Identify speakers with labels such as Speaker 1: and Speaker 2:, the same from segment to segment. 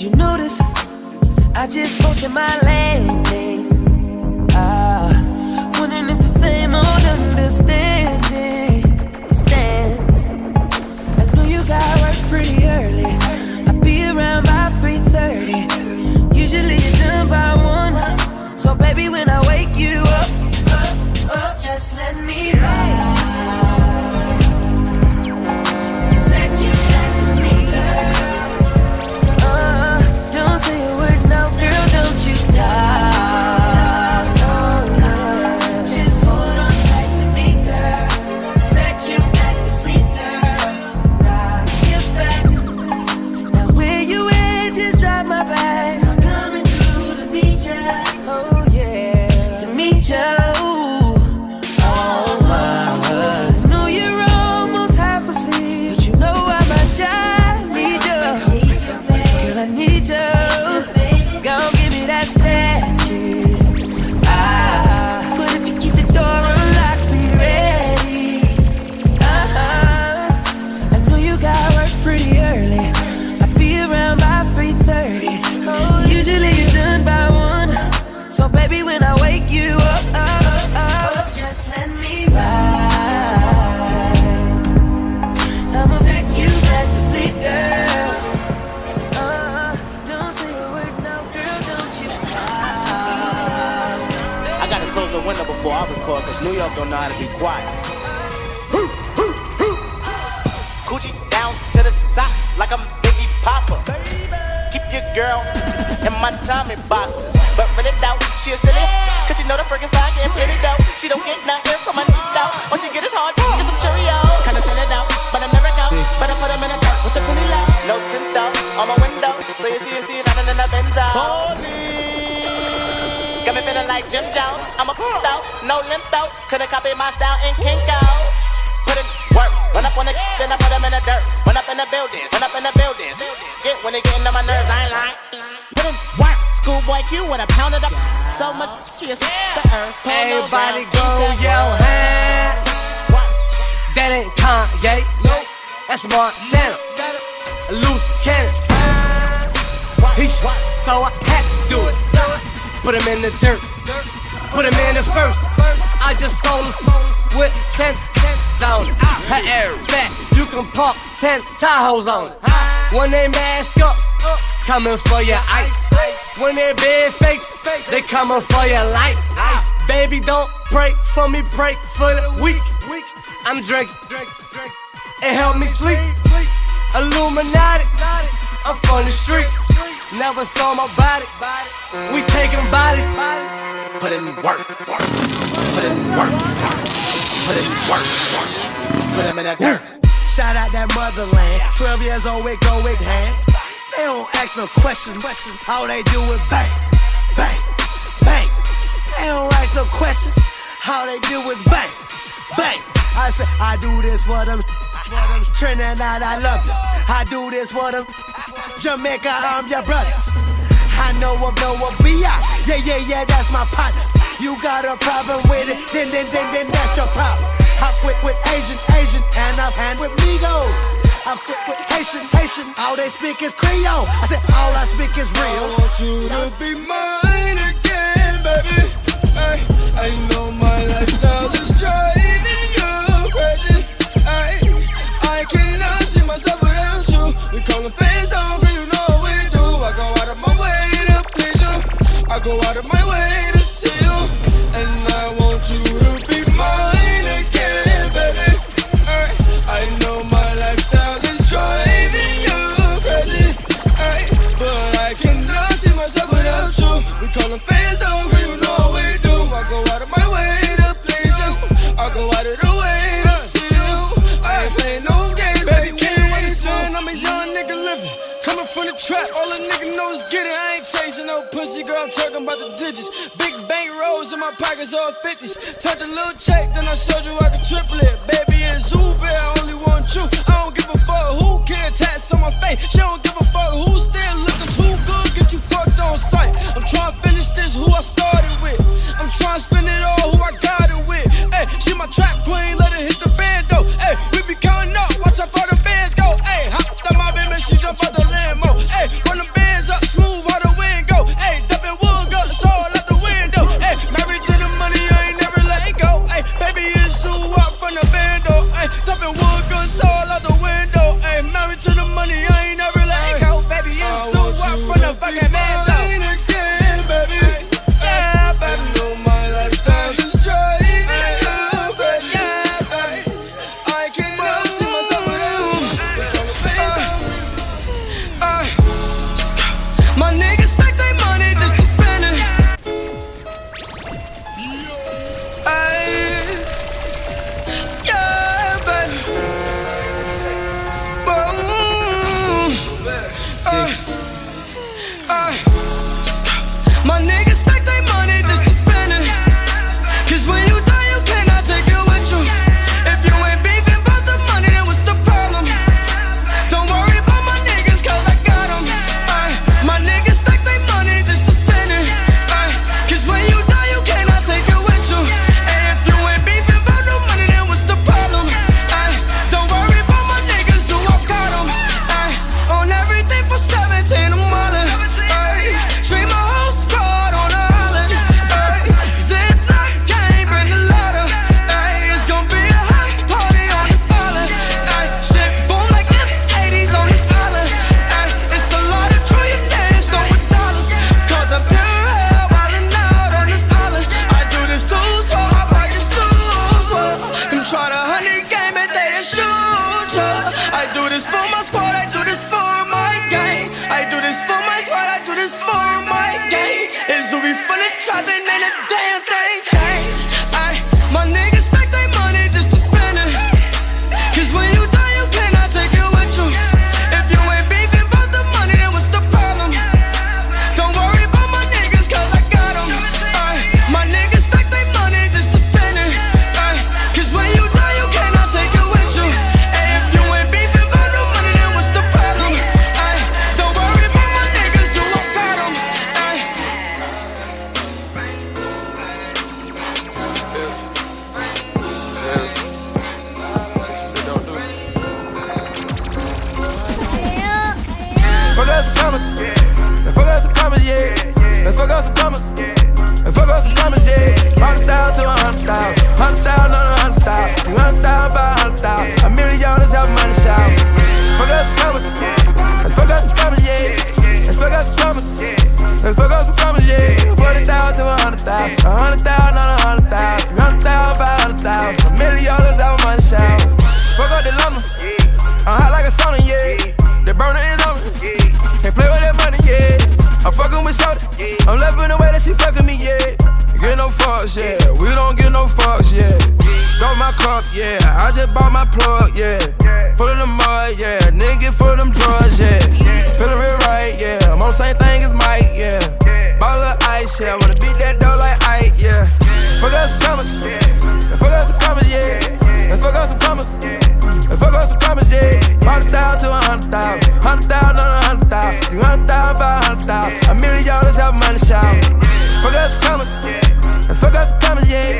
Speaker 1: you notice? I just posted my landing. Wondering if the same old understanding stands. I know you got work pretty early. I'll be around by 3:30. Usually you're done by 1. So baby, when I wake you up, just let me ride. Set you like a sweet girl. Don't say a word now, girl, don't you talk. Just hold on tight to me, girl. Set you like a sweet girl. Rock your back. Now where you at, just drive my back. I'm coming through to meet ya. Oh yeah, to meet ya.
Speaker 2: Cause New York don't know how to be quiet. Coochie down to the socks like I'm Biggie Papa. Keep your girl in my Tommy boxes, but really doubt she a silly. Cause she know the freaking style getting pretty dope. She don't get nothing from my doubt. When she get his hard, get some Cheerios. Kinda send it out, but I never go. Better put them in the dirt with the penny low. No tint out on my window, so you see nothing in the Benzo. Got me feeling like Jim Jones. I'm a out, no limp out. Couldn't copy my style in Kinko's. Put in work, run up on the then I put them in the dirt. Run up in the buildings, run up in the buildings. Get when they getting on my nerves, I ain't lying. Put in work, schoolboy Q with a pound of the so much yes, the earth.
Speaker 3: Everybody go your hand. That ain't Kanye, that's Montana. A loose cannon. He shot, so I had to do it. Put him in the dirt, put him in the first. I just sold him with 10 down. Her air back, you can park 10 Tahoes on it. When they mask up, coming for your ice. When they big face, they coming for your life. Baby, don't pray for me, pray for the weak. I'm drinking, it help me sleep. Illuminati, I'm from the streets. Never saw my body. We taking bodies.
Speaker 2: Put in work. Put in work. Put in work. Put him in that dirt.
Speaker 4: Shout out that motherland. 12 years old with go with hand. They don't ask no questions. All they do is bang, bang, bang. They don't ask no questions. All they do is bang, bang. I say I do this for them. Trinidad, I love you. I do this for them. Jamaica, I'm your brother. I know a B.I. Yeah, that's my partner. You got a problem with it, then that's your problem. I quit with Asian, and I'm hand with Migos. I quit with Haitian, all they speak is Creole. I said all I speak is real.
Speaker 5: I want you to be mine again, baby. I know my lifestyle is driving you crazy. I cannot see myself without you. We call them fans down, cause you know what we do. I go out of my way to please you. I go out of my way to see you. And I want you to be mine again, baby. I know my lifestyle is driving you crazy. But I cannot see myself without you. We call them fans down, cause you know what we do. I go out of my way to please you. I go out of the way to see you. I ain't playing no games, baby. Can't you understand? I'm a young nigga living. Coming from the trap, all a nigga knows is get it. I ain't chasing no pussy, girl, I'm talking about the digits. Big bank rolls in my pockets, all 50s. Touch a little check, then I showed you I could triple it. Baby, it's Uber, I only want you. I don't give a fuck who care, tats on my face. She don't give a fuck who still looking too good, get you fucked on sight. I'm trying to finish this, who I started with. I'm trying to spend it all, who I got it with. Hey, she my trap queen, let her hit the bando. Hey, we be counting up, watch how far the bands go. Hey, hop out my baby, she jump out the Lambo. Hey, run the bands up, Chopping wood, gun saw out the window. Ayy, married to the money, I ain't never let go. Baby, you so up from the fucking man though. Again, baby. Yeah, baby. You know my lifestyle is driving you crazy. Yeah, baby. I cannot see myself without you. My niggas stack their money just to spend it. Yeah, baby. My niggas stack their money just to spend it. Cause when you die, you cannot take it with you. If you ain't beefing about the money, then what's the problem? Don't worry about my niggas, cause I got them. My niggas stack their money just to spend it. Cause when you die, you cannot take it with you. And if you ain't beefing about no money, then what's the problem? Don't worry about my niggas, who I got them. On everything for 17, I'm wildin'. Treat my whole squad on the island. Zip-lock gang, bring the ladder. It's gonna be a house party on this island. Shit boom like M80s on this island. It's a lot of trillionaires throwing dollars. Cause I'm pure hell wildin' out on this island. I do this too, so my pockets too swell. Them try to honey game and they shoot ya. I do this for my squad, I do this for my gang. I do this for my squad, I do this for my gang. It's we full of trapping and a damn thing changed. My niggas stack their money just to spend it. Cause when you die, you cannot take it with you. If you ain't beefing about the money, then what's the problem? Don't worry about my niggas, cause I got them. My niggas stack their money just to spend it. Cause when you die, you cannot take it with you. And if you ain't beefing about no money, then what's the problem? Don't worry about my niggas, who I got them.
Speaker 6: Fuck us some commas, and fuck us some commas, yeah. And fuck us some commas, and fuck us some commas, yeah. 100,000 to 100,000, 100,000 on 100,000, 100,000 by 100,000. $1 million have money shout. Fuck us some commas, and fuck us some commas, yeah. And fuck us some commas, and fuck us some commas, yeah. 40,000 to 100,000, 100,000 on 100,000, 100,000 by 100,000. $1 million have money shout. Fuck up the lumber, I'm hot like a sauna, yeah. The burner is on me. Can't play with that money, yeah. I'm fucking with Shorty. I'm loving the way that she fucking me, yeah. Get no fucks, yeah. We don't get no fucks, yeah. Throw my cup, yeah. I just bought my plug, yeah. Full of the mud, yeah. Nigga get full of them drugs, yeah. Feeling real right, yeah. I'm on the same thing as Mike, yeah. Ball of ice, yeah. Wanna beat that dough like Ike, yeah. Fuck us some commas, and fuck us some commas, yeah. And fuck us some commas, and fuck us some commas, yeah. 100,000 to 100,000, 100,000 on 100,000, 100,000 by 100,000. $1 million have money shout. Fuck us some commas, and fuck us some commas, yeah.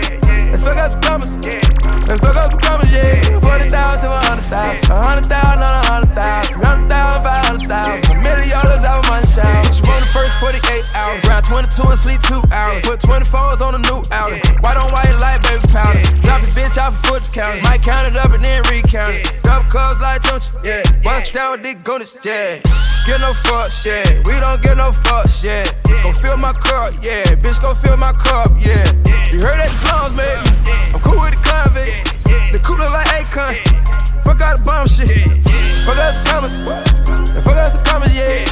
Speaker 6: And fuck us some commas, and fuck us some commas, yeah. 40,000 to 100,000, 100,000 on 100,000, 100,000 by 100,000. $1 million have money shout. She won the first 48 hours, round 22 and sleep 2 hours. Put 24s on a new outing. White on white like baby powder. Drop the bitch off of Foot's County. Might count it up and then recount it. Double cups like Tunch, yeah. Bust down with Dick Goonish, yeah. Get no fucks, yeah. We don't get no fucks, yeah. Go fill my cup, yeah. Bitch, go fill my cup, yeah. You heard that the slums, baby. I'm cool with the convicts. The cool look like Akon. Fuck out the bum shit. Fuck us some commas. And fuck us some commas, yeah.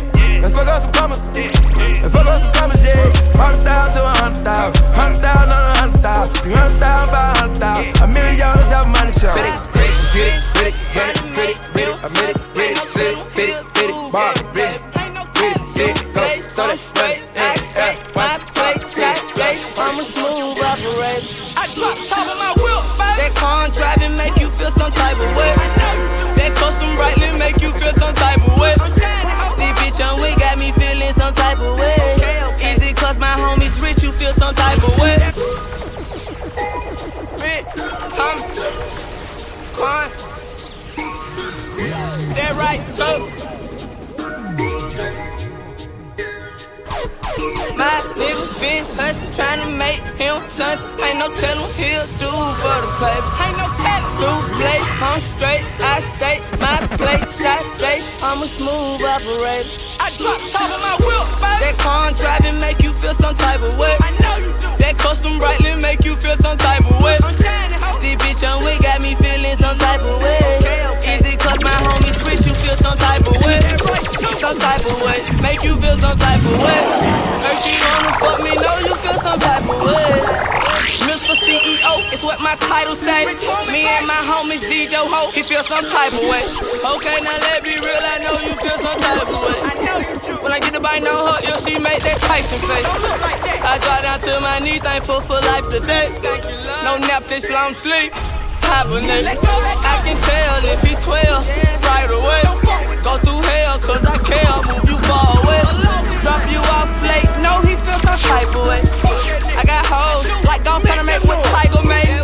Speaker 6: And fuck us some commas. And fuck us some commas, yeah. 100,000 to 100,000, 100,000 on 100,000, 100,000 by 100,000. $1 million have money show. Get it, get it, get it, get it, get it, get it, get it, get it, get it, get it, bar, get it, get it, get it, throw it,
Speaker 7: I'm a smooth operator. I drop top of my wheel, baby. That car I'm driving make you feel some type of way. That custom brightly make you feel some type of way. See, bitch, and we got me feeling some type of way. Is it cause my homies rich, you feel some type of way? Rich, Con, that right, so my nigga. been hustling, trying to make him something. Ain't no telling what he'll do for the paper. Ain't no telling. Play, I'm straight, I stay, my plate, shot bait. I'm a smooth operator. I drop top of my wheel, baby. That car driving make you feel some type of way. I know you do. That custom brightly make you feel some type of way. I'm shining, ho. This bitch on we got me feeling some type of way. Okay. Is it cause my homies switch you feel some type of way? Some type of way, make you feel some type of way. Heard you wanna fuck me, know you feel some type of way. Mr. CEO, it's what my title say. Me and my homies DJ Ho, he feel some type of way. Okay, now let's be real, I know you feel some type of way. I know you do. When I get the bite on her, if she make that Tyson face. Don't look like that. I drop down to my knees, thankful for life today. No nap, this long sleep. Hibernate. I can tell if he 12 right away. Go through hell, cause I care, move you far away. Drop you off late, no, he feel some type of way. I got hoes, like don't tryna make what Tiger made.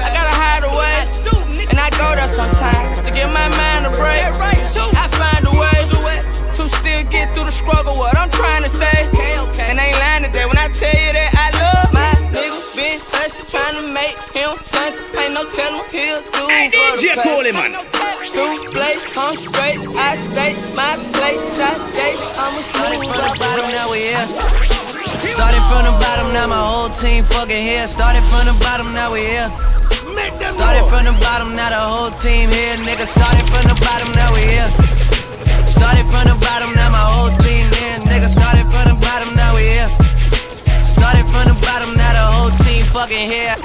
Speaker 7: I gotta hide away, and I go there sometimes to give my mind a break. I find a way to still get through the struggle, what I'm trying to say. And ain't lying today when I tell you that I love my nigga. Been hustling, trying to make him something. Ain't no telling what he'll do.
Speaker 8: Hey, DJ Coleman.
Speaker 7: Play, I'm straight, I stay, my plate, shot day. I'm a
Speaker 4: Started
Speaker 7: smooth
Speaker 4: from the bottom,
Speaker 7: operator.
Speaker 4: now we here. Started from the bottom, now my whole team fucking here. Started from the bottom, now we here. Started from the bottom, now the whole team here, nigga. Started from the bottom, now we here. Started from the bottom, now my whole team here, nigga. Started from the bottom, now we here. Started from the bottom, now the whole team fucking here.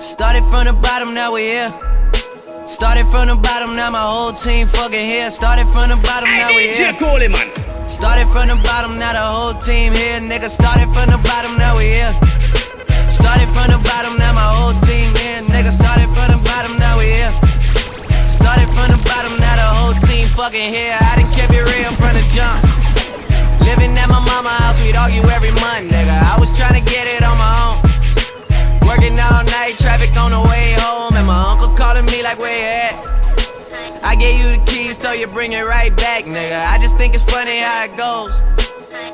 Speaker 4: Started from the bottom, now we here. Started from the bottom, now my whole team fucking here. Started from the bottom, now we
Speaker 8: Hey,
Speaker 4: here.
Speaker 8: DJ Coleman.
Speaker 4: Started from the bottom, now the whole team here, nigga. Started from the bottom, now we here. Started from the bottom, now my whole team here, nigga. Started from the bottom, now we here. Started from the bottom, now the whole team fucking here. I done kept it real from the jump. Living at my mama's house, we'd argue every month, nigga. I was trying to get it on my own. Working all night, traffic on the way home, and my uncle calling me like, where you at? I gave you the keys, so you bring it right back, nigga. I just think it's funny how it goes.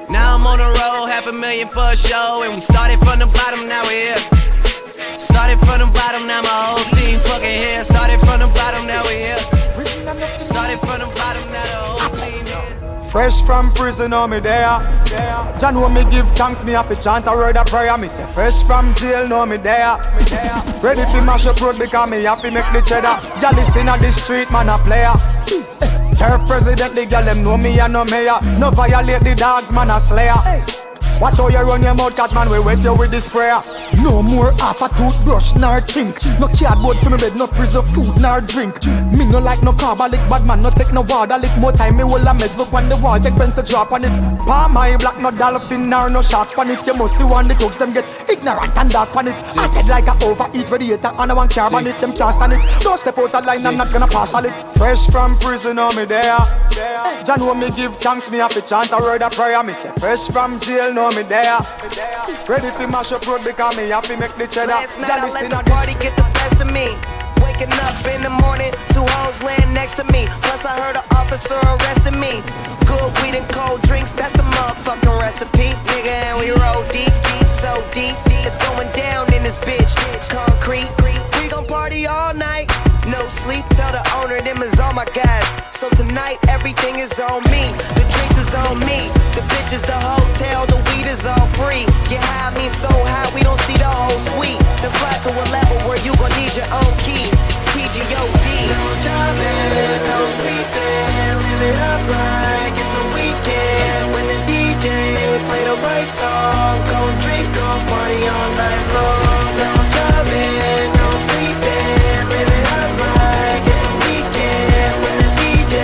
Speaker 4: Now I'm on the road, $500,000 for a show, and we started from the bottom, now we're here. Started from the bottom, now my whole team fucking here. Started from the bottom, now we here. Started from the bottom, now the whole team here.
Speaker 9: Fresh from prison, oh me there. Jah know me give thanks, me have to chant a word of prayer. Me say fresh from jail, know me there. Ready to mash up road because me have to make the cheddar. Y'all listen at the street, man a player. Turf president, the girl them know me and no mayor. No violate the dogs, man a slayer. Watch how you run your mouth, cause man we wet you with the sprayer. No more half a toothbrush, nor chink. No cardboard for me bed, no preserve food, nor drink. Me no like no carbolic, bad man no take no water. Lick more time, me will a mess, look on the wall, take pencil drop on it. Palm eye black, no dolphin, nor no shark on it. You must see one the thugs, them get ignorant and dark on it. I take like a overeat radiator, and I want carbon it, them can't stand it. Don't step out of line, I'm not gonna pass on it. Fresh from prison, oh me there. Jah know me give thanks, me have to chant a word of prayer. Me say fresh from jail, no me there. Ready to mash up road because me have to make the cheddar.
Speaker 10: Last night I let the party get the best of me. Waking up in the morning, 2 hoes laying next to me. Plus I heard an officer arrested me. Good weed and cold drinks, that's the motherfucking recipe. Nigga, and we roll deep, deep, so deep. It's going down in this bitch. Concrete, we gon' party all night. No sleep, tell the owner them is all my guys. So tonight everything is on me. The drinks is on me. The bitches, the hotel, the weed is all free. Get high, me so high we don't see the whole suite. Then fly to a level where you gon' need your own key. PGOD. No driving, no sleeping. Live it up like it's the weekend. When the DJ play the right song, gon' drink, gon' party all night long. No driving, no sleeping. Live it up like it's the weekend. When the DJ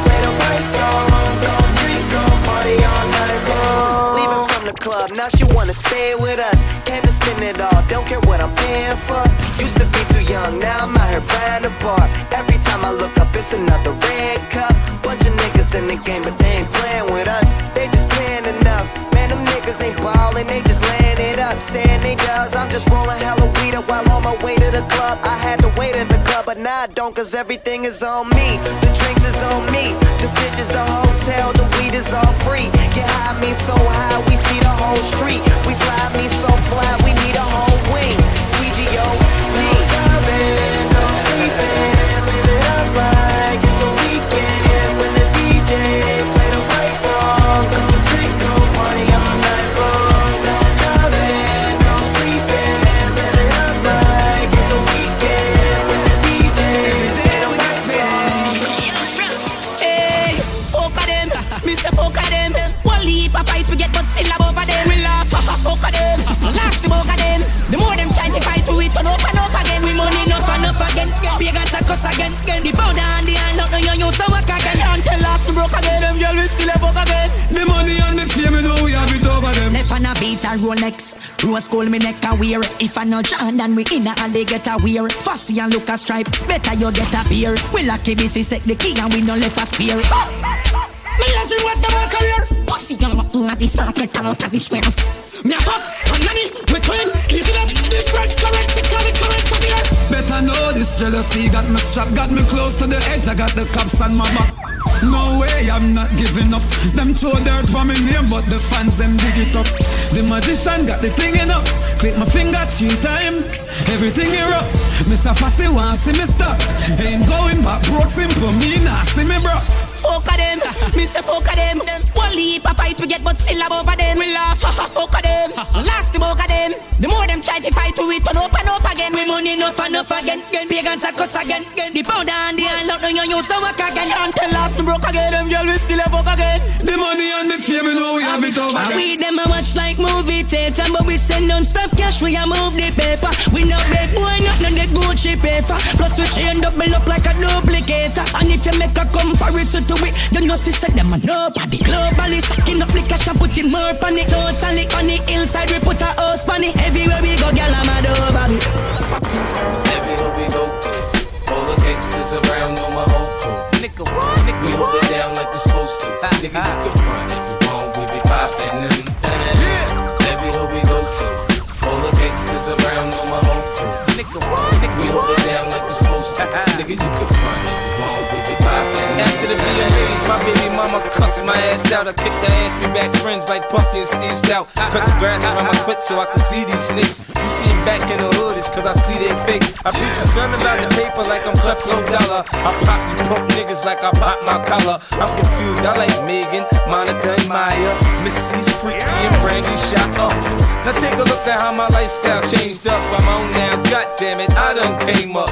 Speaker 10: play the right song, gon' drink, gon' party all night long. Leaving from the club, now she wanna stay with us. Came to spend it all, don't care what I'm paying for. Used to be too young, now I'm out here buying a bar. Every time I look up, it's another red cup. Bunch of niggas in the game, but they ain't playing with us. They just playing enough. Man, them niggas ain't ballin', they just laying it up. Saying they does, I'm just rolling hella weed up while on my way to the club. I had to wait at the club, but I don't, cause everything is on me. The drinks is on me, the bitches, the hotel, the weed is all free. Get high, me so high, we see the whole street. We fly, me so fly, we need a whole wing. PGO, no driving, no sleeping, live it up like it's the weekend. When the DJ play the right song, go drink, go party all night long. No driving, no sleeping, live it up like it's the weekend. When the DJ play the right song.
Speaker 7: Hey, fuck them, Mr. Fuck them. One leap a fight we get, but still above them. We laugh, fuck them, last the book of them. The more them try to fight, we turn up and up again. We money enough again. We got to cuss again. The powder and the hand up, you used to work again. Until last the broke again, them girl we still a fuck again.
Speaker 5: The money and the fame, you know we have it over them.
Speaker 7: Left on a beat a Rolex, rose gold me neck a wear. If I no John, then we in a alley get a wear. Fussy and look a stripe, better you get a beer. We lucky business take the key and we no left a spear. Me listen what the work career. Pussy and looking at the circle, turn out of the square. Me a fuck, and money, we twin. Listen up, different currency, current from here.
Speaker 5: Better know this jealousy got me trapped, got me close to the edge. I got the cops on my back. No way, I'm not giving up. Them throw dirt for me name, but the fans them dig it up. The magician got the thing in up. Click my finger 3 times, everything here up. Mr. Fassi want see me stop. Ain't going back, broke simple, me nah see me bro.
Speaker 7: Fuck of them, Mr. Fuck of them. One leap a fight we get, but still above of them. We laugh, fuck of them, last the book of them. The more them try to fight, we turn up and up again. We money enough again. Pagans a cuss again. The powder and the hand up, you used to work again. Until last the broke again, them girl we still a fuck again.
Speaker 5: The money and the fame, you know we have it over them.
Speaker 7: We them a watch like movie theater, but we send non-stop cash, we a move the paper. We no beg boy, nothing the Gucci paper. Plus we chain double up like a duplicator. And if you make a comparison to it, you know see say them a nobody. Globally stacking up the cash and putting more on it. Totally on the hillside, we put a house on it. Everywhere we go, girl, I'm a over it.
Speaker 8: Everywhere we go, all the gangsters around know my whole crew. Nigga, we hold it down like we supposed to. Nigga, you can front if you want, we be poppin' them things. Everywhere we go, all the gangsters around know my whole crew. Nigga, we hold it down like we supposed to. Nigga, you can front if you want, we be poppin' them.
Speaker 11: After the VMAs, my baby mama cussed my ass out. I kicked her ass, we back friends like Puffy and Steve Stout. Cut the grass around my foot so I can see these snakes. You see him back in the hood, it's cause I see they fake. I preach a sermon about the paper like I'm Creflo Dollar. I pop you punk niggas like I pop my collar. I'm confused, I like Megan, Monica and Maya, Missy's Freaky and Brandy shot up. Now take a look at how my lifestyle changed up. I'm on now, goddammit, I done came up.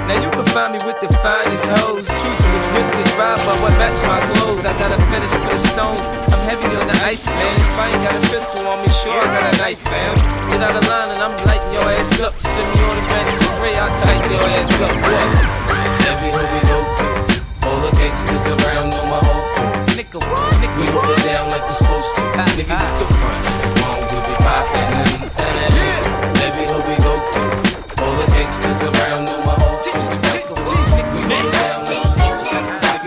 Speaker 11: Now you can find me with the finest hoes, choosing which whip to drive by what match my clothes. I got a fetish for the stones, I'm heavy on the ice, man. If I ain't got a pistol on me, sure I got a knife, fam. Get out of line and I'm lighting your ass up. Send me on the bench, spray, I'll tighten your ass up. What?
Speaker 8: Everywhere we go, all the gangsters around know my whole crew.
Speaker 11: Nigga,
Speaker 8: we hold it down like we supposed to. Nigga, you can front if you want, we be poppin' them things. Everywhere we go, all the gangsters around know my whole crew. We hold it down like we supposed to. Nigga, you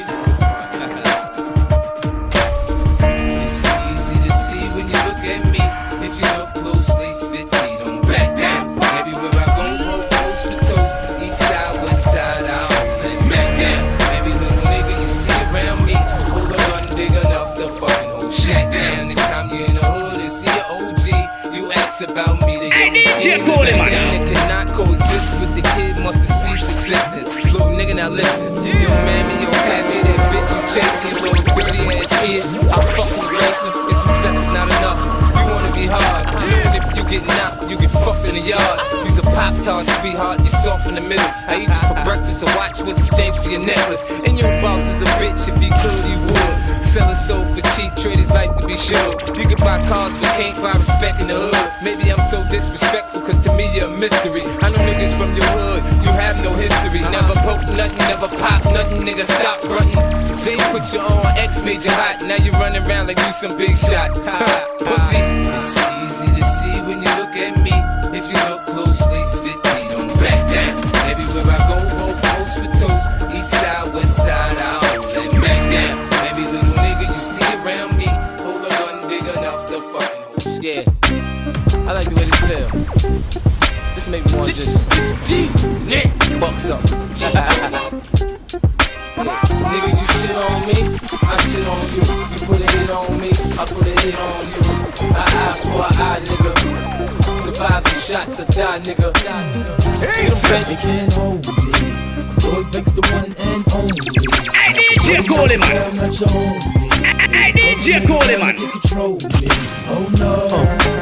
Speaker 8: can front.
Speaker 11: it's easy to see when you look at me. If you look closely, 50, don't back down. Everywhere I go, roll post for toast. East side, west side, I don't let back down. Every little nigga you see around me, hold a gun big enough to fucking hold shack down. Next time you in the hood and see an OG, you ask about me to get me. That cannot coexist with the kid, must have ceased existence. Little nigga, now listen. Yo, mammy, yo, pappy, that bitch you chasing, little dirty ass kids. I'll fucking racing. It's success is not enough. You wanna be hard. Even if you get knocked, you get fucked in the yard. These are Pop-Tarts, sweetheart, you're soft in the middle. I eat you for breakfast, a watch was exchange for your necklace. And your boss is a bitch, if he could, he would. Selling soul for cheap, traders like to be sure. You can buy cars, but can't buy respect in the hood. Maybe I'm so disrespectful, cause to me you're a mystery. I know niggas from your hood, you have no history. Never poke nothing, never pop nothing, nigga, stop frontin'. Jay put you on, X made you hot, now you running around like you some big shot. Pussy.
Speaker 8: It's easy to see when you look at me. If you look closely, 50, don't back down. Everywhere I go, roll post for toast. East side, west side, I hold that back down. Every little nigga you see around me, hold a gun big enough to fucking hold.
Speaker 11: Yeah, I like the way this feel. The
Speaker 7: This make me wanna just buck something.
Speaker 8: Nigga, you shit on me, I shit on you. You put a hit on me, I put a hit on you. Eye for an eye, nigga. Survive the shots or die, nigga.
Speaker 11: They can't hold me. Boy Banks the one and only.
Speaker 12: Hey, DJ Coleman. Hey, DJ Coleman.
Speaker 11: Oh no.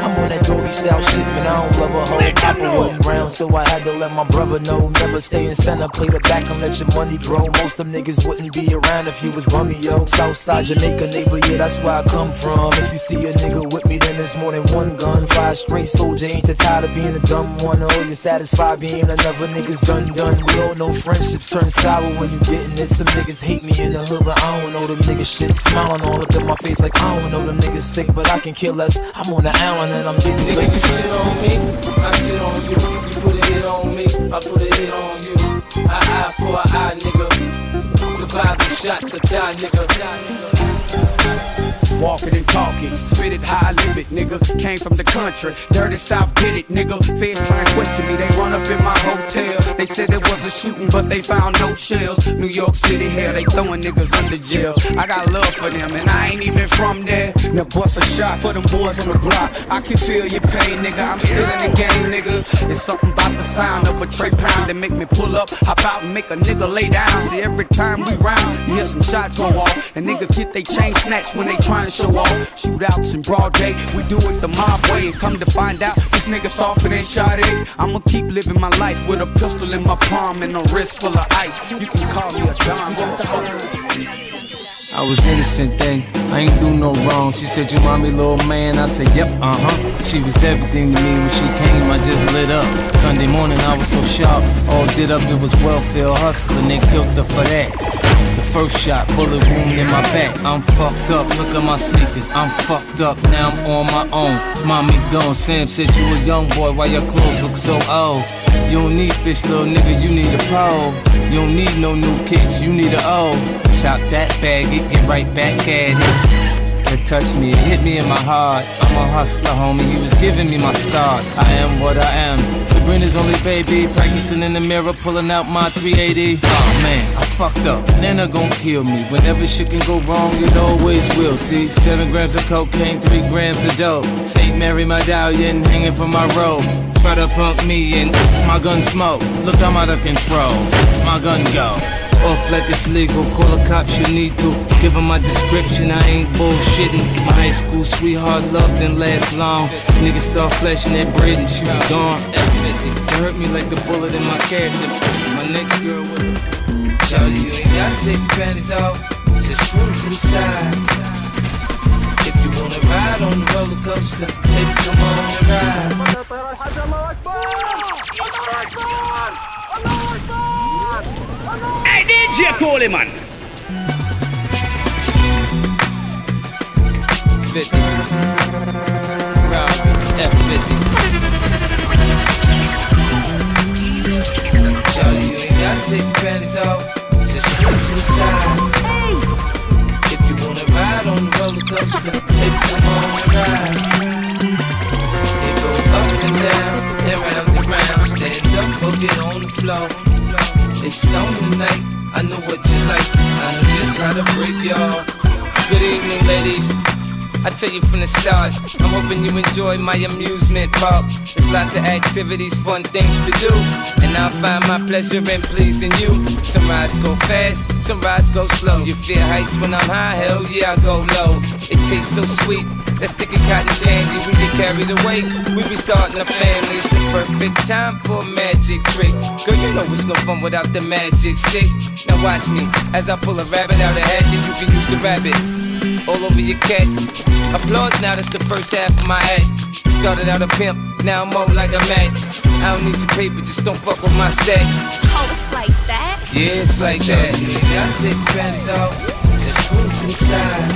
Speaker 11: I'm on that doggy style shit, man. I don't love a whole papa wasn't round, so I had to let my brother know. Never stay in center, play the back and let your money grow. Most them niggas wouldn't be around if you was bummy, yo. Southside Jamaica neighbor, yeah, that's where I come from. If you see a nigga with me, then it's more than one gun. 5 straight soldier, ain't too tired of being a dumb one. Oh, you're satisfied being another nigga's done. We all know friendships turn sour when you getting it. Some niggas hate me in the hood, but I don't know them niggas shit. Smiling all up in my face like I don't know them niggas sick, but I can care less. I'm on the island and I'm getting
Speaker 8: Nigga, you shit on me, I shit on you. You put a hit on me, I put a hit on you. Eye for an eye, nigga. Survive the shots or die, nigga.
Speaker 12: Walking and talking, spit it how I live it, nigga. Came from the country, dirty south, get it, nigga. Feds try and question me, they run up in my hotel. They said it was a shooting, but they found no shells. New York City, hell, they throwing niggas under jail. I got love for them, and I ain't even from there. Now bust a shot for them boys on the block. I can feel your pain, nigga. I'm still in the game, nigga. It's something about the sound of a tray pound that make me pull up, hop out and make a nigga lay down. See, every time we round, you hear some shots go off, and niggas get they chain snatched when they trying to show off. Shootouts in broad day, we do it the mob way. And come to find out, this nigga softer than Sade. I'ma keep living my life with a pistol in my palm and a wrist full of ice. You can call me a Don.
Speaker 8: I was innocent then, I ain't do no wrong. She said, you mommy, little man. I said, yep, She was everything to me when she came, I just lit up. Sunday morning, I was so sharp, all did up, it was welfare hustling. They killed her for that. The first shot, bullet wound in my back. I'm fucked up, look at my sneakers. I'm fucked up, now I'm on my own. Mommy gone, Sam said you a young boy, why your clothes look so old? You don't need fish, little nigga, you need a pole. You don't need no new kicks, you need a O. Shot that bag, it get right back at it. It touched me, it hit me in my heart. I'm a hustler, homie, he was giving me my start. I am what I am, Sabrina's only baby. Practicing in the mirror, pulling out my 380. Oh man, I fucked up, Nana gon' kill me. Whenever shit can go wrong, it always will. See, 7 grams of cocaine, 3 grams of dope. St. Mary medallion hanging from my robe. Try to punk me and my gun smoke. Look, I'm out of control, my gun go off like it's legal, call the cops you need to. Give them my description, I ain't bullshitting. My high school sweetheart love didn't last long. Niggas start flashing that bread and she was gone. It hurt me like the bullet in my character. My next girl was a Charlie, you ain't gotta take your panties off, just cruise to the side. If you wanna ride on the roller coaster, baby, come on and ride.
Speaker 12: Hey, DJ Coleman.
Speaker 8: 50. Round F50. Charlie, you ain't gotta take your panties off, just cruise to the side. If you wanna ride on the roller coaster, baby, come on and ride. It goes up and down, and round and round. Stand up, hook it on the floor. It's on tonight, I know what you like, I know just how to break y'all. Good evening, ladies. I tell you from the start, I'm hoping you enjoy my amusement park. There's lots of activities, fun things to do, and I'll find my pleasure in pleasing you. Some rides go fast, some rides go slow. You fear heights when I'm high, hell yeah, I go low. It tastes so sweet, let's stick a cotton candy. We get carried away, we be starting a family. It's a perfect time for a magic trick. Girl, you know it's no fun without the magic stick. Now watch me, as I pull a rabbit out of hat, then you can use the rabbit all over your cat. Applause now, that's the first half of my act. Started out a pimp, now I'm more like a Mac. I don't need your paper, just don't fuck with my stacks.
Speaker 13: Oh, it's like that?
Speaker 8: Yeah, it's like that. You gotta take your panties off, just cruise to the side.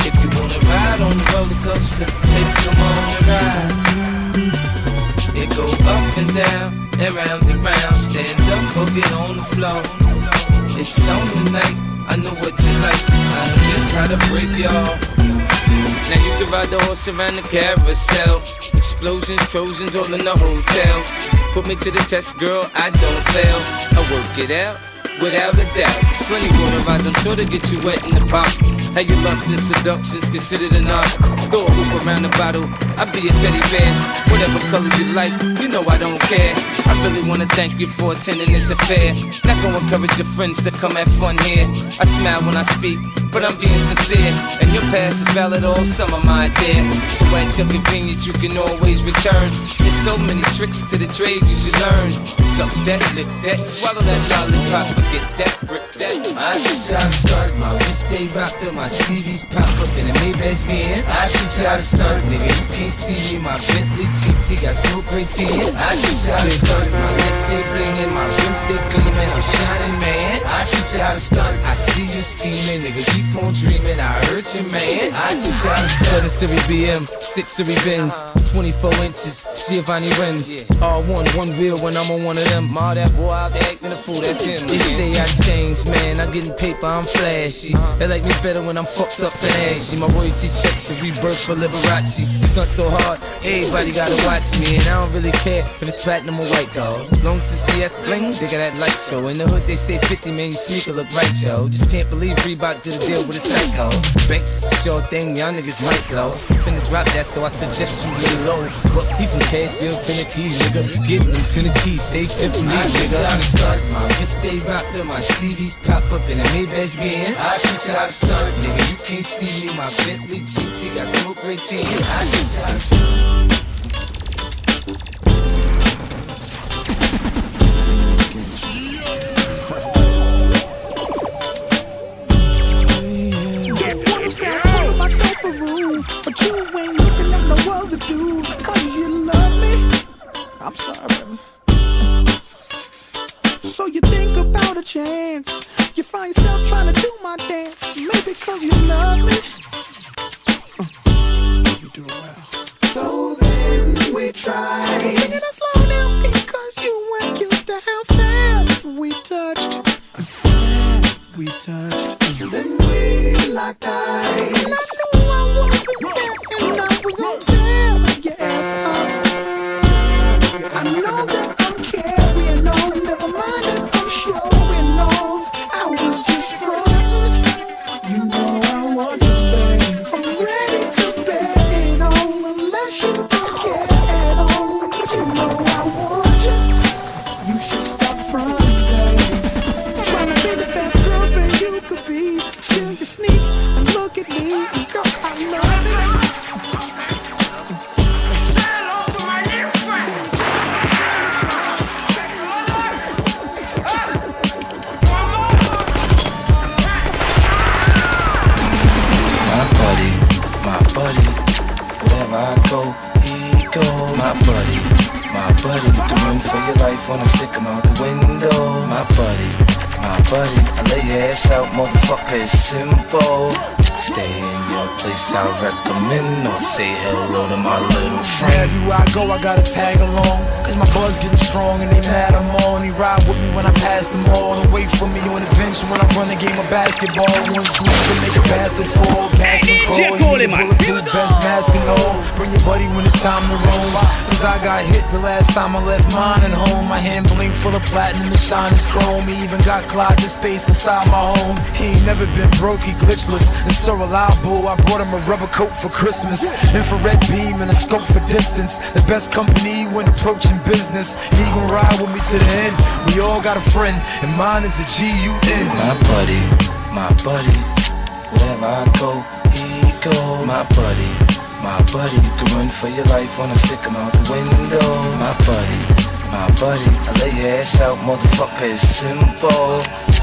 Speaker 8: If you wanna ride on the roller coaster, baby, come on and ride. It go up and down, and round and round. Stand up, hook it on the floor. It's on tonight, I know what you like, I know just how to break y'all. Now you can ride the horse around the carousel. Explosions, Trojans all in the hotel. Put me to the test, girl, I don't fail. I work it out, without a doubt. There's plenty water rides, I'm sure to get you wet in the pop. How your lust and seduction's considered an art. Throw a hoop around the bottle, I'll be a teddy bear. Whatever color you like, you know I don't care. I really wanna thank you for attending this affair. Not gonna encourage your friends to come have fun here. I smile when I speak, but I'm being sincere. And your past is valid all summer, my dear. So at your convenience, you can always return. There's so many tricks to the trade you should learn. Suck that, lick that, swallow that lollipop, forget that, rip that.
Speaker 11: I shoot y'all to start, my wrist stay rocked till my TVs pop up in the Maybach Benz. I shoot y'all to start, nigga, you can't see me, my Bentley GT got smoke right to it. I shoot y'all to start, my neck stay blingin', my rims stay gleamin', I'm shining, man. I shoot y'all to start, I see you scheming, nigga, keep on dreaming, I hurt you, man. I shoot y'all to start.
Speaker 8: 7 Series BM, 6 Series Benz, 24 inches, Giovanni rims. All one wheel when I'm on one of them. All that boy out there acting a fool, that's him. They say I changed, man, I'm getting paper, I'm flashy. They like me better when I'm fucked up and ashy. My royalty checks the rebirth for Liberace. It's not so hard, everybody gotta watch me. And I don't really care if it's platinum or white, dog. Long as it's BS bling, they got that light show. In the hood they say 50, man, you sneaker look right, yo. Just can't believe Reebok did a deal with a psycho. Banks is a sure thing, y'all niggas might blow. Finna drop that, so I suggest you really low. But people cash bill, 10 keys, nigga. Get them 10 keys, stay tipping me, nigga.
Speaker 11: I shoot y'all to start, my wrist stay rocked till my TVs pop up in the Maybach Benz. I shoot y'all to start, nigga, you can't see me, my Bentley GT got smoke right to it. I shoot y'all to start.
Speaker 13: But you ain't looking at no other dude. Cause you love me. I'm sorry, baby. So sexy. So you think about a chance. You find yourself trying to do my dance. Maybe cause you love me. You do well. So then we try. Taking it slow down because you weren't used to how fast we touched. And fast we touched. Then we locked eyes. And I knew I wasn't there, and I was gonna tell your ass up. I know that I'm carrying on, never mind if I'm showing off. I was just fun. You know I want you, babe. I'm ready to bet it on, unless you don't care at all. But you know I want you. You should stop fronting, babe. Trying to be the best girlfriend you could be. Still you sneak and look at me, and girl, I love it.
Speaker 11: My buddy, wherever I go, he go. My buddy, you can run for your life, wanna stick him out the window. My buddy, I lay your ass out, motherfucker, it's simple. Stay in your place, I recommend, or say hello to my little friend.
Speaker 4: Wherever I go, I gotta tag along. Cause my buzz getting strong and they mad I'm on. They ride with me when I pass them all. And wait for me on the bench when I run a game of basketball. One sweep to make a bastard fall. Pass and crawl, bulletproof vest, mask and all. Bring your buddy when it's time to roll. Cause I got hit the last time I left mine at home. My hand blink full of platinum, the shine is chrome. He even got closet space inside my home. He ain't never been broke, he glitchless and so reliable. I brought him a rubber coat for Christmas. Infrared beam and a scope for distance. The best company when approaching business. He gon' ride with me to the end. We all got a friend, and mine is a G-U-N.
Speaker 11: My buddy, wherever I go, he go. My buddy, you can run for your life, wanna stick him out the window. My buddy, I lay your ass out, motherfucker, it's simple.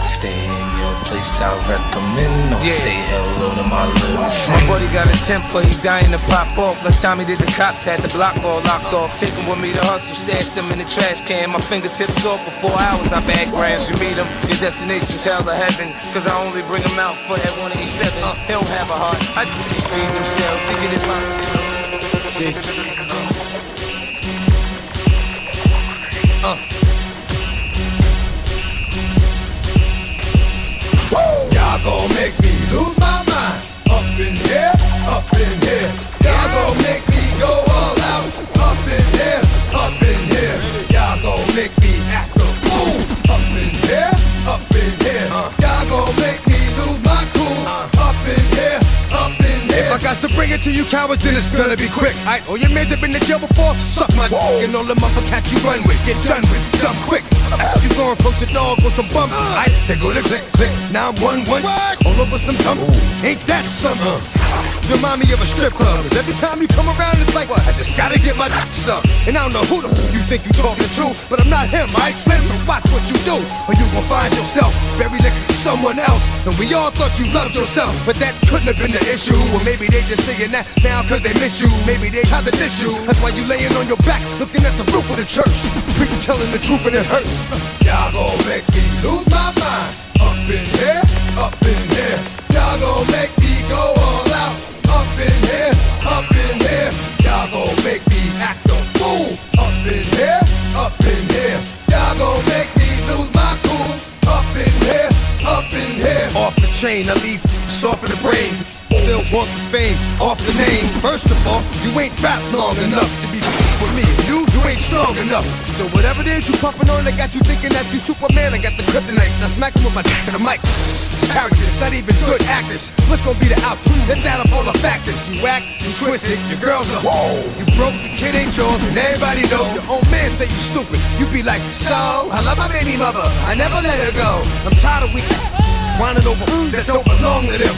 Speaker 11: Stay in your place, I recommend, or say hello to my little friend.
Speaker 8: My buddy got a temper, he dying to pop off. Last time he did the cops, had the block all locked off. Take him with me to hustle, stashed him in the trash can. My fingertips off for 4 hours, I bag grams. You meet him, your destination's hell or heaven. Cause I only bring him out for that 187. He don't have a heart, I just keep feeding themselves. He get his mouth.
Speaker 5: Y'all gon' make me lose my mind. Up in here,
Speaker 14: to you cowards, then it's gonna be quick. Aight, all your men that been to jail before, suck my dick. And all the motherfuckers you run with, get done with, dumb quick. You gon' approach the dog with some bump. Aight, they go to click, click. Now I'm 1-1, all over some dump. Ain't that something? You remind me of a strip club. 'Cause every time you come around, it's like, what? I just gotta get my dick sucked. And I don't know who the f you think you talking to, but I'm not him, aight, Slim, so watch what you do. Or you gon' find yourself buried next to someone else. And we all thought you loved yourself, but that couldn't have been the issue. Or maybe they just saying that now 'cause they miss you. Maybe they tried to diss you. That's why you laying on your back, looking at the roof of the church. People telling the truth and it hurts. Y'all gon' make me lose my mind. Up in here, up in here. Y'all gon' make me go all out. Up in here, up in here. Y'all gon' make me act a fool. Up in here, up in here. Y'all gon' make me lose my cool. Up in here, up in here. Off the chain, I leave soft in the brain. Still want the fame, off the name. First of all, you ain't rap long enough to be with me. You ain't strong enough. So whatever it is you puffin' on, they got you thinking that you Superman. I got the kryptonite. Now smack him with my dick in the mic. Characters, not even good actors. What's gonna be the outcome? Let's add up all the factors. You whack, you twisted, your girls are whoa. You broke, the kid ain't yours, and everybody know. Your own man say you stupid. You be like, so, I love my baby mother. I never let her go. I'm tired of weak whining over food that don't belong to them.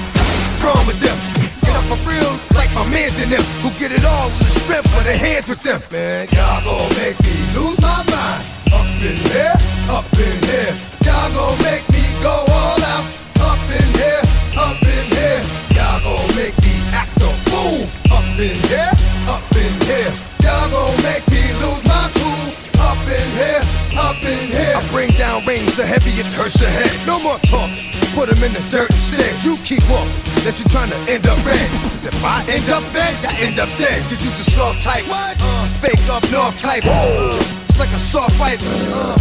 Speaker 14: Strong with them. Get up for real, like my mans in them, who get it all with the strength of their hands with them. Man, y'all gon' make me lose my mind. Up in here, up in here. Y'all gon' make me go all out. Up in here, up in here. Y'all gon' make me act a fool. Up in here, up in here. Y'all gon' make me lose my cool. Up in here, up in here. I bring down rings so heavy it hurts the head. No more talk. Put him in the dirt instead. You keep walking, that you trying to end up red. If I end up dead, I end up dead. Cause you just soft type. Fake up north type. It's like a soft fight.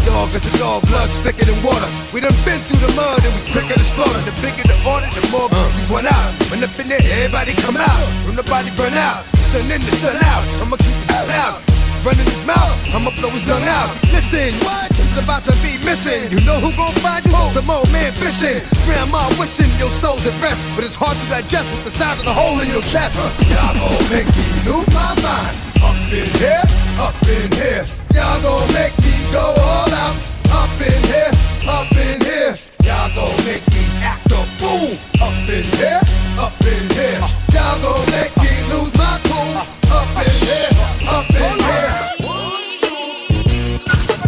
Speaker 14: Dog is the dog, blood thicker than water. We done been through the mud and we quicker to slaughter. The bigger the order, the more we run out. When up in there, everybody come out. When nobody run out, sun in the sun out. I'ma keep it out. Running his mouth, I'ma blow his lung out. Listen, what? It's about to be missing. You know who gon' find you? The more man fishing. Grandma wishing your soul's at rest, but it's hard to digest with the size of the hole in your chest. Y'all gon' make me lose my mind. Up in here, up in here. Y'all gon' make me go all out. Up in here, up in here. Y'all gon' make me act a fool. Up in here, up in here. Y'all gon' make me lose my cool. Up in here, up in here.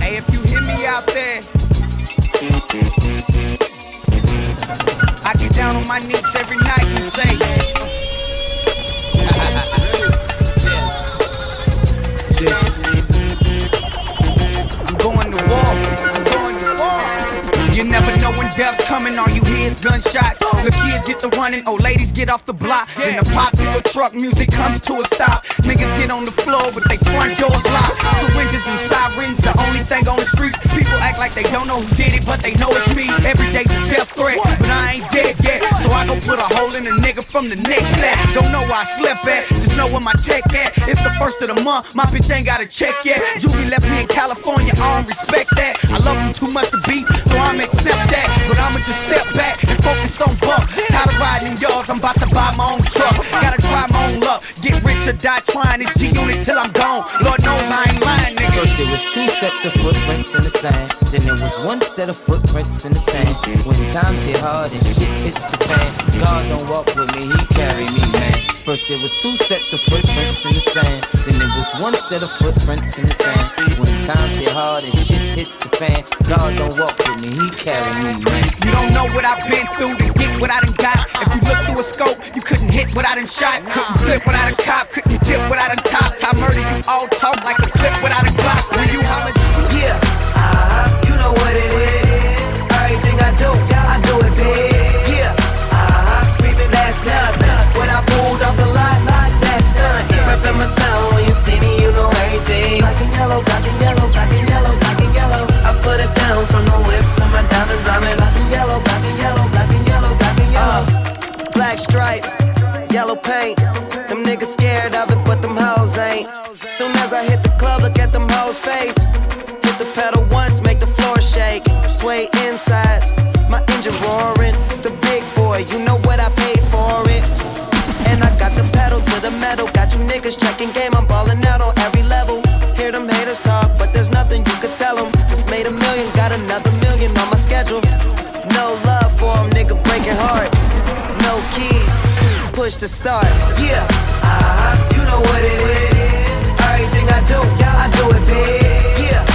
Speaker 12: Hey, if you hear me out there, I get down on my knees every night and say, I'm going to war, I'm going to war. You never know when death's coming, all you hear is gunshots. The kids get to running, old ladies get off the block. Then the pops in your truck, music comes to a stop. Niggas get on the floor with they front doors locked. Syringes and sirens, the only thing on the street. People act like they don't know who did it, but they know it's me. Every day's a death threat, but I ain't dead yet. So I go put a hole in a nigga from the next set. Don't know where I slept at, just know where my check at. It's the first of the month, my bitch ain't got a check yet. Julie left me in California, I don't respect that. I love him too much to beat, so I'm accept that. But I'ma just step back and focus on buck. Tired of riding in yards, I'm about to buy my own truck. Gotta try my own luck, get rich or die trying this G-Unit till I'm gone. Lord knows I ain't lying, nigga.
Speaker 15: First there was two sets of footprints in the sand. Then there was one set of footprints in the sand. When times get hard and shit hits the fan, God don't walk with me, he carry me, man. First there was two sets of footprints in the sand. Then there was one set of footprints in the sand. When times get hard and shit hits the fan, God don't walk with me, he carry me, man.
Speaker 12: You don't know what I've been through to get what I done got. If you look through a scope, you couldn't hit what I done shot. Couldn't flip without a cop, couldn't tip without a top. I murder you all talk like a clip without a clock. When you holler,
Speaker 10: yeah, you know what it is. Everything I do it big. Yeah, screaming that's nothing. When I pulled off the lot, that's nothing. Reppin' my town, when you see me, you know everything. Black and yellow, black and yellow, black and yellow, black and yellow. I put it down from the whip to my diamonds. I'm in black and yellow, black and yellow, black and yellow, black and yellow. Black stripe, yellow paint. Them niggas scared of it, but them hoes ain't. Soon as I hit the club, look at them hoes' face. Hit the pedal once, make the floor shake. Sway inside, my engine roaring. It's the big boy, you know what I paid for it. And I got the pedal to the niggas checking game, I'm balling out on every level. Hear them haters talk, but there's nothing you could tell them. Just made $1 million, got another $1 million on my schedule. No love for them, nigga breaking hearts. No keys, push to start. Yeah, you know what it is. Everything I do it big. Yeah,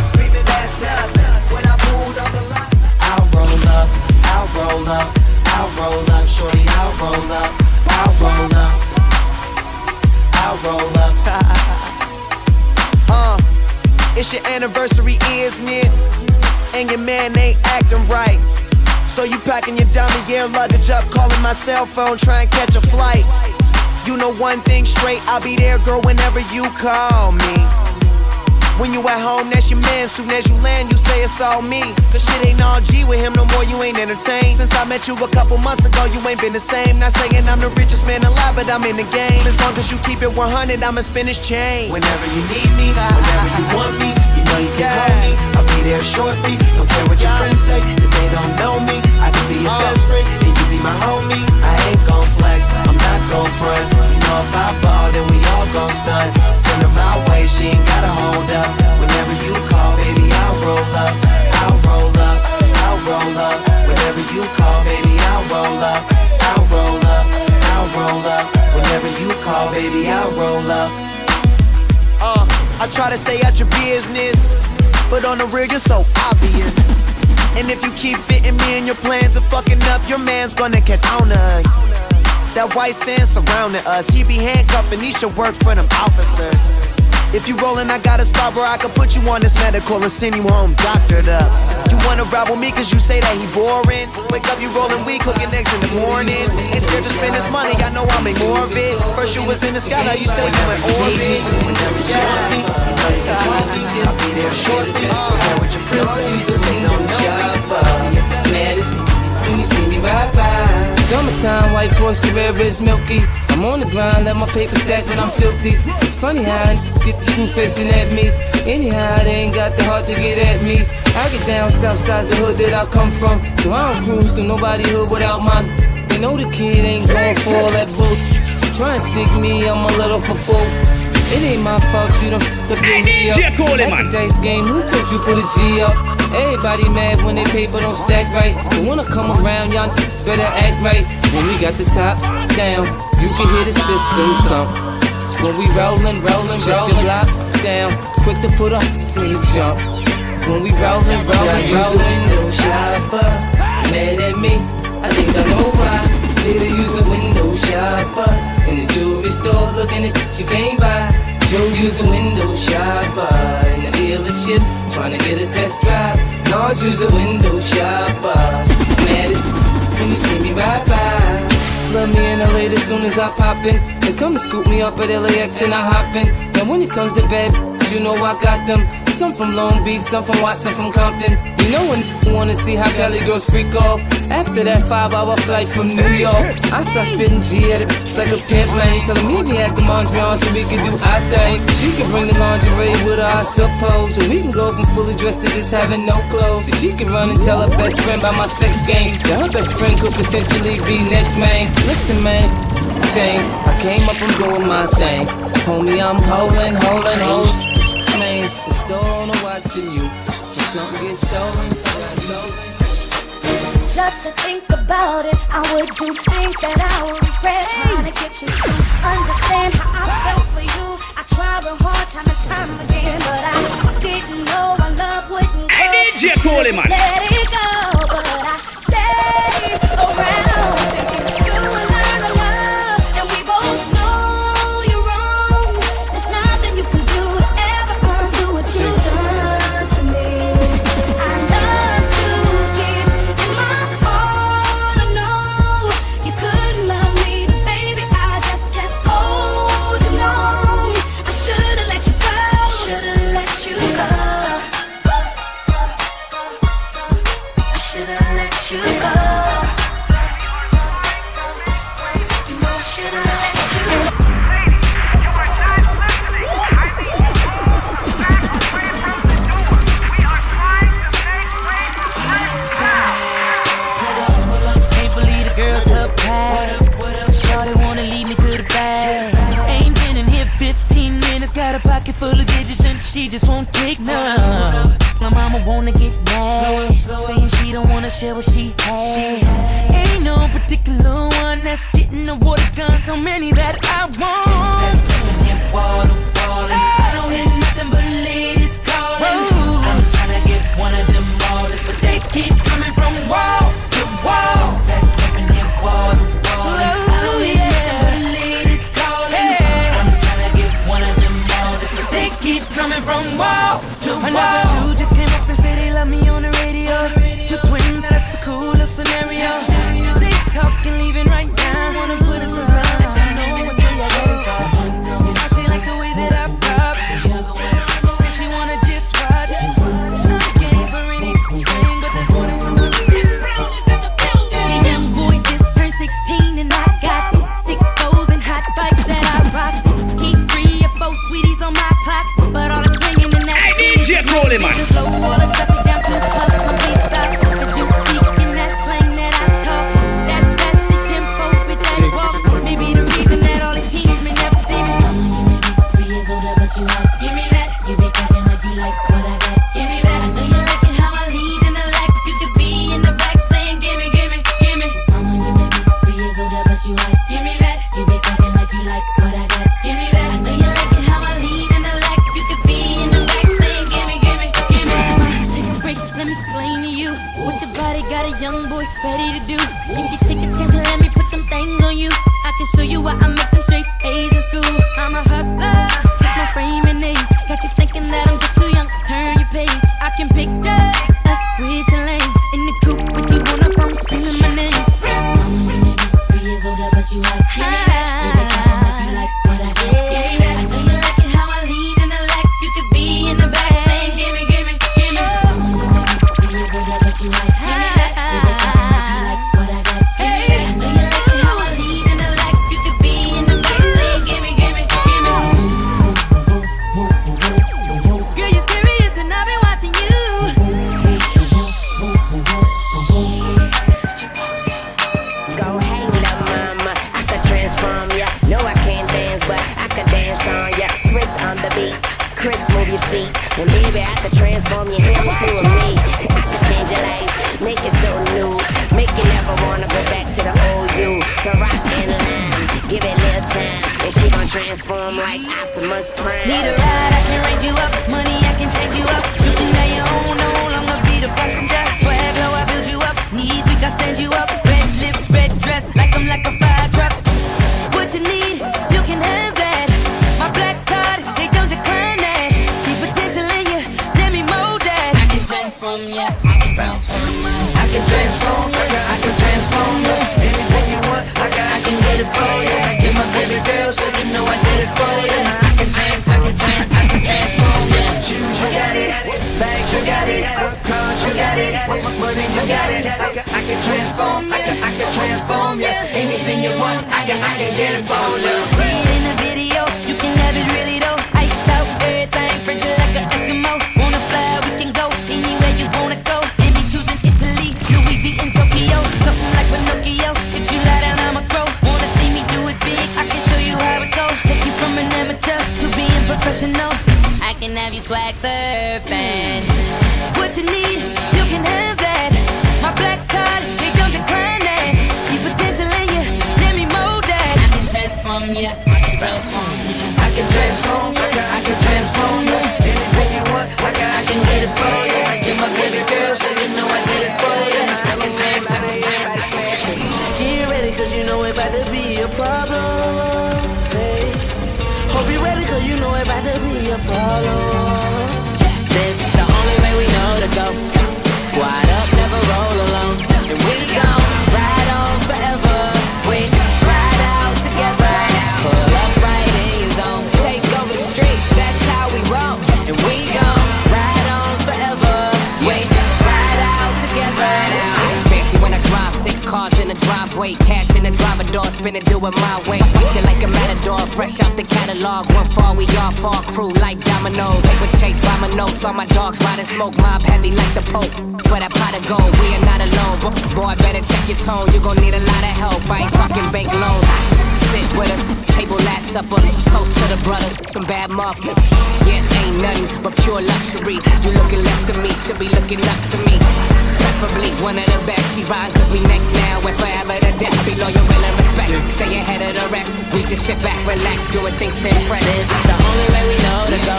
Speaker 10: screaming that's nothing. When I pulled on the line, I'll roll up, I'll roll up, I'll roll up, shorty, I'll roll up, I'll roll up, I'll roll up. It's your anniversary, isn't it? And your man ain't acting right. So you packing your dummy gear luggage up, calling my cell phone, trying to catch a flight. You know one thing straight, I'll be there, girl, whenever you call me. When you at home, that's your man. Soon as you land, you say it's all me. Cause shit ain't all G with him no more, you ain't entertained. Since I met you a couple months ago, you ain't been the same. Not saying I'm the richest man alive, but I'm in the game. As long as you keep it 100, I'ma spin his chain. Whenever you need me, whenever you want me, you know you can call me. I'll be there shortly, don't care what your friends say, cause they don't know me. I can be your best friend, and you be my homie. I ain't gon' flex, I'm not gon' front. You know if I ball, then we all gon' stunt. Send her my way, she ain't gotta hold up. Whenever you call, baby, I'll roll up, I'll roll up, I'll roll up. Whenever you call, baby, I'll roll up, I'll roll up, I'll roll up. Whenever you call, baby, I'll roll up. I try to stay out your business, but on the real, you're so obvious. And if you keep fitting me in your plans of fucking up, your man's gonna get on us. That white sand surrounding us, he be handcuffing, he should work for them officers. If you rollin', I got a spot where I can put you on this medical and send you home doctored up. You wanna ride with me cause you say that he boring. Wake up, you rollin' weed, cooking eggs in the morning. Ain't scared to spend his money, I know I'll make more of it. First you was in the sky, now you say you in orbit. Whenever you want me, you know you can call me. I'll be there shortly, forget what your friends say, cause they don't know me.
Speaker 7: Man, it's when you see me ride by. Summertime, white Porsche Carrera is milky. I'm on the grind, let my paper stack when I'm filthy. It's funny how I get you facing at me. Anyhow, they ain't got the heart to get at me. I get down south side the hood that I come from. So I don't cruise through nobody hood without my. They know the kid ain't going for all that bullshit. Try and stick me, I'm a little for full. It ain't my fault you done f***ed up your re-up. Like the dice game, who told you put a G up? Everybody mad when they paper don't stack right. But when I come around, y'all better act right. When we got the tops down, you can hear the system thump. When we rollin', shut your block down. Quick to put up in the jump. When we rollin', window shopper. Mad at me, I think I know why. Did I use a window shopper? In the jewelry store looking at shit you can't buy. Joe use a window shopper. In the dealership trying to get a test drive. Lord use a window shopper. Mad as when you see me ride by. Love me in LA as soon as I pop in. They come and scoop me up at LAX and I hop in. And when it comes to bed, you know I got them. Some from Long Beach, some from Watson, from Compton. You know when you wanna see how Cali girls freak off. After that 5-hour flight from New York, I start spitting G at it like a pimp lane. Tell me meet me at the Mondrian so we can do our thing. She can bring the lingerie with her, I suppose. And we can go from fully dressed to just having no clothes. She can run and tell her best friend about my sex game. Yeah, her best friend could potentially be next, man. Listen, man, change. I came up, I'm doing my thing. Homie, I'm holding hoes. Man, the store owner watching you. If something gets stolen,
Speaker 16: just to think about it, I would do things that I would regret. Trying to get you to understand how I felt for you. I tried real hard time and time again, but I didn't know our love wouldn't grow.
Speaker 17: Hey, DJ Cole, man.
Speaker 16: Let it go, but I stayed around. You and I are love, and we both know you're wrong. There's nothing you can do to ever undo what you've done to me. I loved you, kid, in my heart. I know you couldn't love me, but baby, I just kept holding on. I should've let you go, should've let you go.
Speaker 1: pocket full of digits and she just won't take none. My mama wanna get mad, saying she don't wanna share what she had. Ain't no particular one that's getting the water gun, so many that I want. I don't hear nothing but ladies calling. I'm tryna get one of them ballers, but they keep coming from wall to wall. I don't hear nothing but ladies calling. I'm tryna get one of them ballers, but they keep coming from wall to wall. Another dude just came up and said they love me on the radio. Two twins, that's a cool little scenario. They talking, leaving right now. Wanna put us around, I know what they are ready for. She like the way that I pop. Said she wanna just watch. I gave her anything, but that's what I'm doing. Chris Brown is in the building. Young boy just turned 16 and I got 6 foes and hot bikes that I rock. Keep 3 or 4 sweeties on my clock, but all the swinging in that.
Speaker 17: Hey, DJ Coleman.
Speaker 1: Slow all the traffic down to the club, complete stop. But you speak in that slang that I talk. That fast the tempo with that walk. Maybe the reason that all the teens may never see me. Give me that. You be talking like you like what I got. Give me that. I know you like it how I lead in the lack. You could be in the back saying give me, give me, give me. Mama, you may be 3 years older, but you like. Give me that. You be talking like you like what I got. Give me that. I know you like it how I lead in the lack. You could be in the back saying give me, give me, give me. Take a break, let me explain to you what your body got a young boy ready to do. If you take a chance and let me put them things on you, I can show you why I make them straight A's in school. I'm a hustler, my frame and age got you thinking that I'm just too young to turn your page. I can picture us switching lanes in the coupe with you on the phone screaming my name. Mama, you may be 3 years older, but you like. Give me that. You be talking like you like what I got. Give me that. I know you like it how I lead in the lack. You could be in the back saying give me, give me, give me. Mama, you may be 3 years older, but you like. Give me that. You be talking like you like what I got. Give me that. I know you like it how I lead in the lack. You could be in the back saying give me, give me, give me. Girl, you're serious and I've been watching you.
Speaker 10: Go hang up, mama. I could transform ya. No, I can't dance, but I could dance on ya. Swiss on the beat, Chris, move your feet. And baby, I could transform your hands to a me. I could change your life, make it so new. Make you never wanna go back to the old you. So rock and line, give it a little time. And she gon' transform like Optimus Prime.
Speaker 1: Need a ride, I can raise you up. Money, I can change you up. You can lay your own, no longer be the passenger. Swag low, I build you up. Knees weak, I stand you up. Red lips, red dress, like I'm like a fire truck. What you need, you can have that. My black card, they don't decline that. See potential in you, let me mold that. I can transform ya, I can transform ya. I can transform ya, I can transform ya. Anything you want, I can get it for ya. Get my baby girl, so you know I did it for ya. I can transform ya. Shoes, you got it. Bags, you got it. Cars, you got it. Money, you got it. I can transform ya. I can transform ya. Anything you want, I can get it for ya. See it in the video, you can have it really though. Iced out, everything, frigid like an Eskimo. Wanna fly, we can go anywhere you wanna go. And be choosing Italy, Louis V in Tokyo. Something like Pinocchio, if you lie down, I'ma crow. Wanna see me do it big, I can show you how it goes. Take you from an amateur to being professional. I can have you swag surfing. What you need, you can have that. My black card, they don't decline that. See potential in you, let me mold that. I can transform ya, I can transform ya. I can transform ya, I can transform ya. Anything you want, I can get it for ya. I get my baby girl, so you know I did it for ya. I can transform ya. Get ready, cause you know it about to be a problem. Hey. Hope you ready, cause you know it about to be a problem. This the only way we know to go. Squad up, never roll alone. And we gon' ride on forever. We ride out together. Pull up right in your zone. Take over the street, that's how we roll. And we gon' ride on forever. We ride out together.
Speaker 18: Fancy when I drive 6 cars in the driveway. Cash in the driver door, spin it, do it my way. Beat you like a matador, fresh out the catalog. One fall, we all fall, crew like dominoes. Paper chase by my nose, saw my dogs riding smoke. Mob heavy like the Pope. For that pot of gold, we are not alone. Boy, better check your tone, you gon' need a lot of help. I ain't talking bank loans. sit with us. Table last supper, toast to the brothers. Some bad muffin. Yeah, ain't nothing but pure luxury. You looking left of me, should be looking up to me. Preferably one of the best. She riding cause we next now and forever to death. Be loyal, will, and respect. Stay ahead of the rest. We just sit back, relax, doing things to impress. This is the only way we know to go.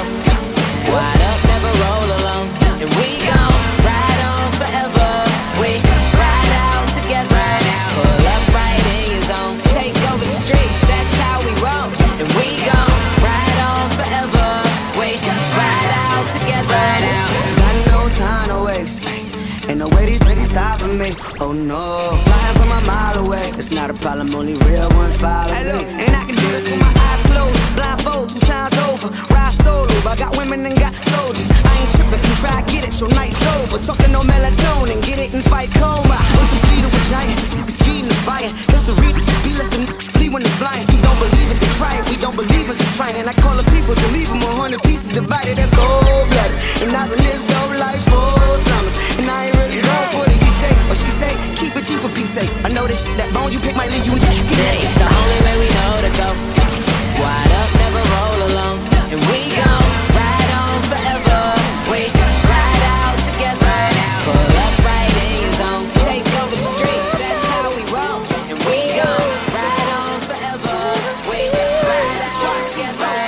Speaker 18: Squad up, never roll alone. And we gon' ride on forever. We ride out together. Pull up right in your zone. Take over the street, that's how we roll. And we gon' ride on forever. We ride out together.
Speaker 10: Got no time to waste. Ain't no way these niggas stopping me. Oh no, flying from a mile away. It's not a problem, only real ones follow me. Look, and I can do this with my eyes closed. Blindfold 2 times over. Ride solo, I got women and got soldiers. I ain't tripping, can try get it, show night sober. Talking no melatonin, get it and fight coma. What's the speed of a giant? It's feeding the fire. History, be less than flee when it's flying. You don't believe it, then try it. We don't believe it, just trying. I call the people to leave them 100 pieces divided. That's cold-blooded. And I've been this dope life for summers. And I ain't really going for it. He say, or she say, keep it cheap for peace sake. I know that bone you pick might leave you in that.
Speaker 18: This is the only way we know to go. Squad up, never roll alone. And we gon' ride on forever. We ride out together. Pull up right in your zone. Take over the street, that's how we roll. And we gon' ride on forever. We ride out together.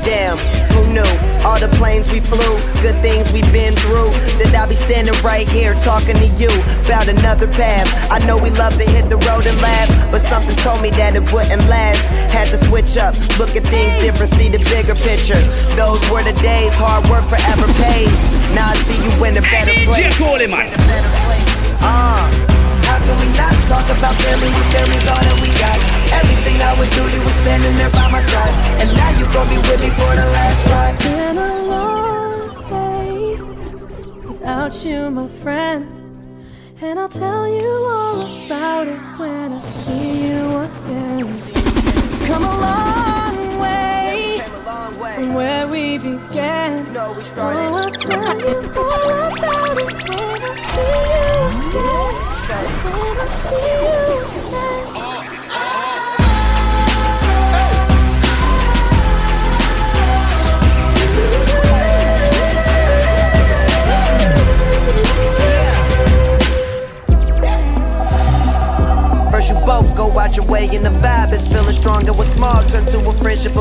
Speaker 10: Damn, who knew? All the planes we flew, good things we've been through. That I'll be standing right here talking to you about another path. I know we love to hit the road and laugh, but something told me that it wouldn't last. Had to switch up, look at things different, see the bigger picture. Those were the days, hard work forever pays. Now I see you in a better place. How can we not talk about family when family's all that we got? Everything I would do, you were standing there by my side. And now you gon' be with me for the last ride.
Speaker 16: It's been a long day without you, my friend. And I'll tell you all about it when I see you again. Come a long way from where we began.
Speaker 10: No, we started.
Speaker 16: Oh, I'll tell you all about it when I see you again. When I see you again.
Speaker 10: First you both go out your way and the vibe is feeling strong. And what's small turn to a friendship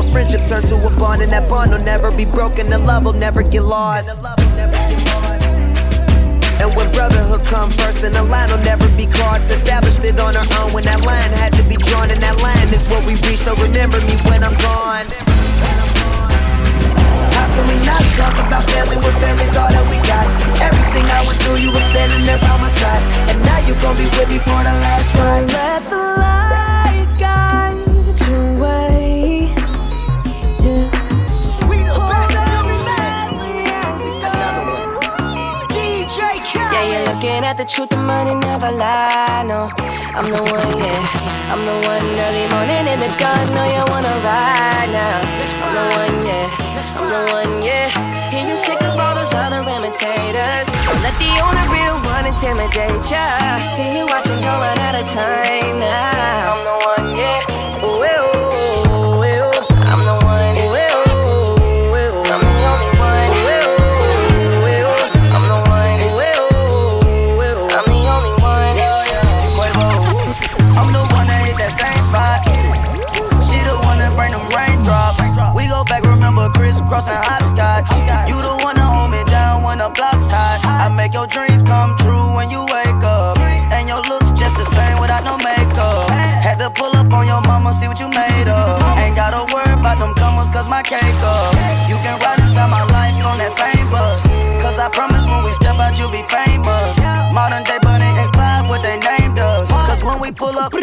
Speaker 10: turn to a bond. And that bond will never be broken, the love will never get lost. And when brotherhood come first, then the line will never be crossed. Established it on our own when that line had to be drawn. And that line is what we reach, so remember me when I'm gone. How can we not talk about family when family's all that we got? Everything I went through, you were standing there by my side. And now you gon' be with me for the last ride.
Speaker 16: Let the light guide your way. Yeah.
Speaker 10: We the best
Speaker 18: Yeah, you're looking at the truth, the money never lie, no. I'm the one, yeah. I'm the one early morning in the gun, no, you wanna ride now. I'm the one, yeah. I'm the one, yeah. Hear you sick of all those other imitators. Don't let the only real one intimidate ya. See you watching, don't run out of time now. I'm the one, yeah. Ooh, ooh, ooh. I'm the one, ooh, ooh, ooh. I'm the only one, ooh, ooh, ooh. I'm the one, ooh, ooh, ooh. I'm the only one.
Speaker 10: I'm the one that hit that same spot. She the one that bring them raindrops. We go back, remember crisscrossing hopscotch. You the one that hold me down when the block's hot. I make your dreams come true when you wake up. And your looks just the same without no makeup. Had to pull up on your mama, see what you made of. Ain't gotta worry about them comers, cause my cake up. You can ride inside my life on that fame bus. Cause I promise when we step out, you'll be famous. Modern day Bunny and Clyde, what they named us. Cause when we pull up,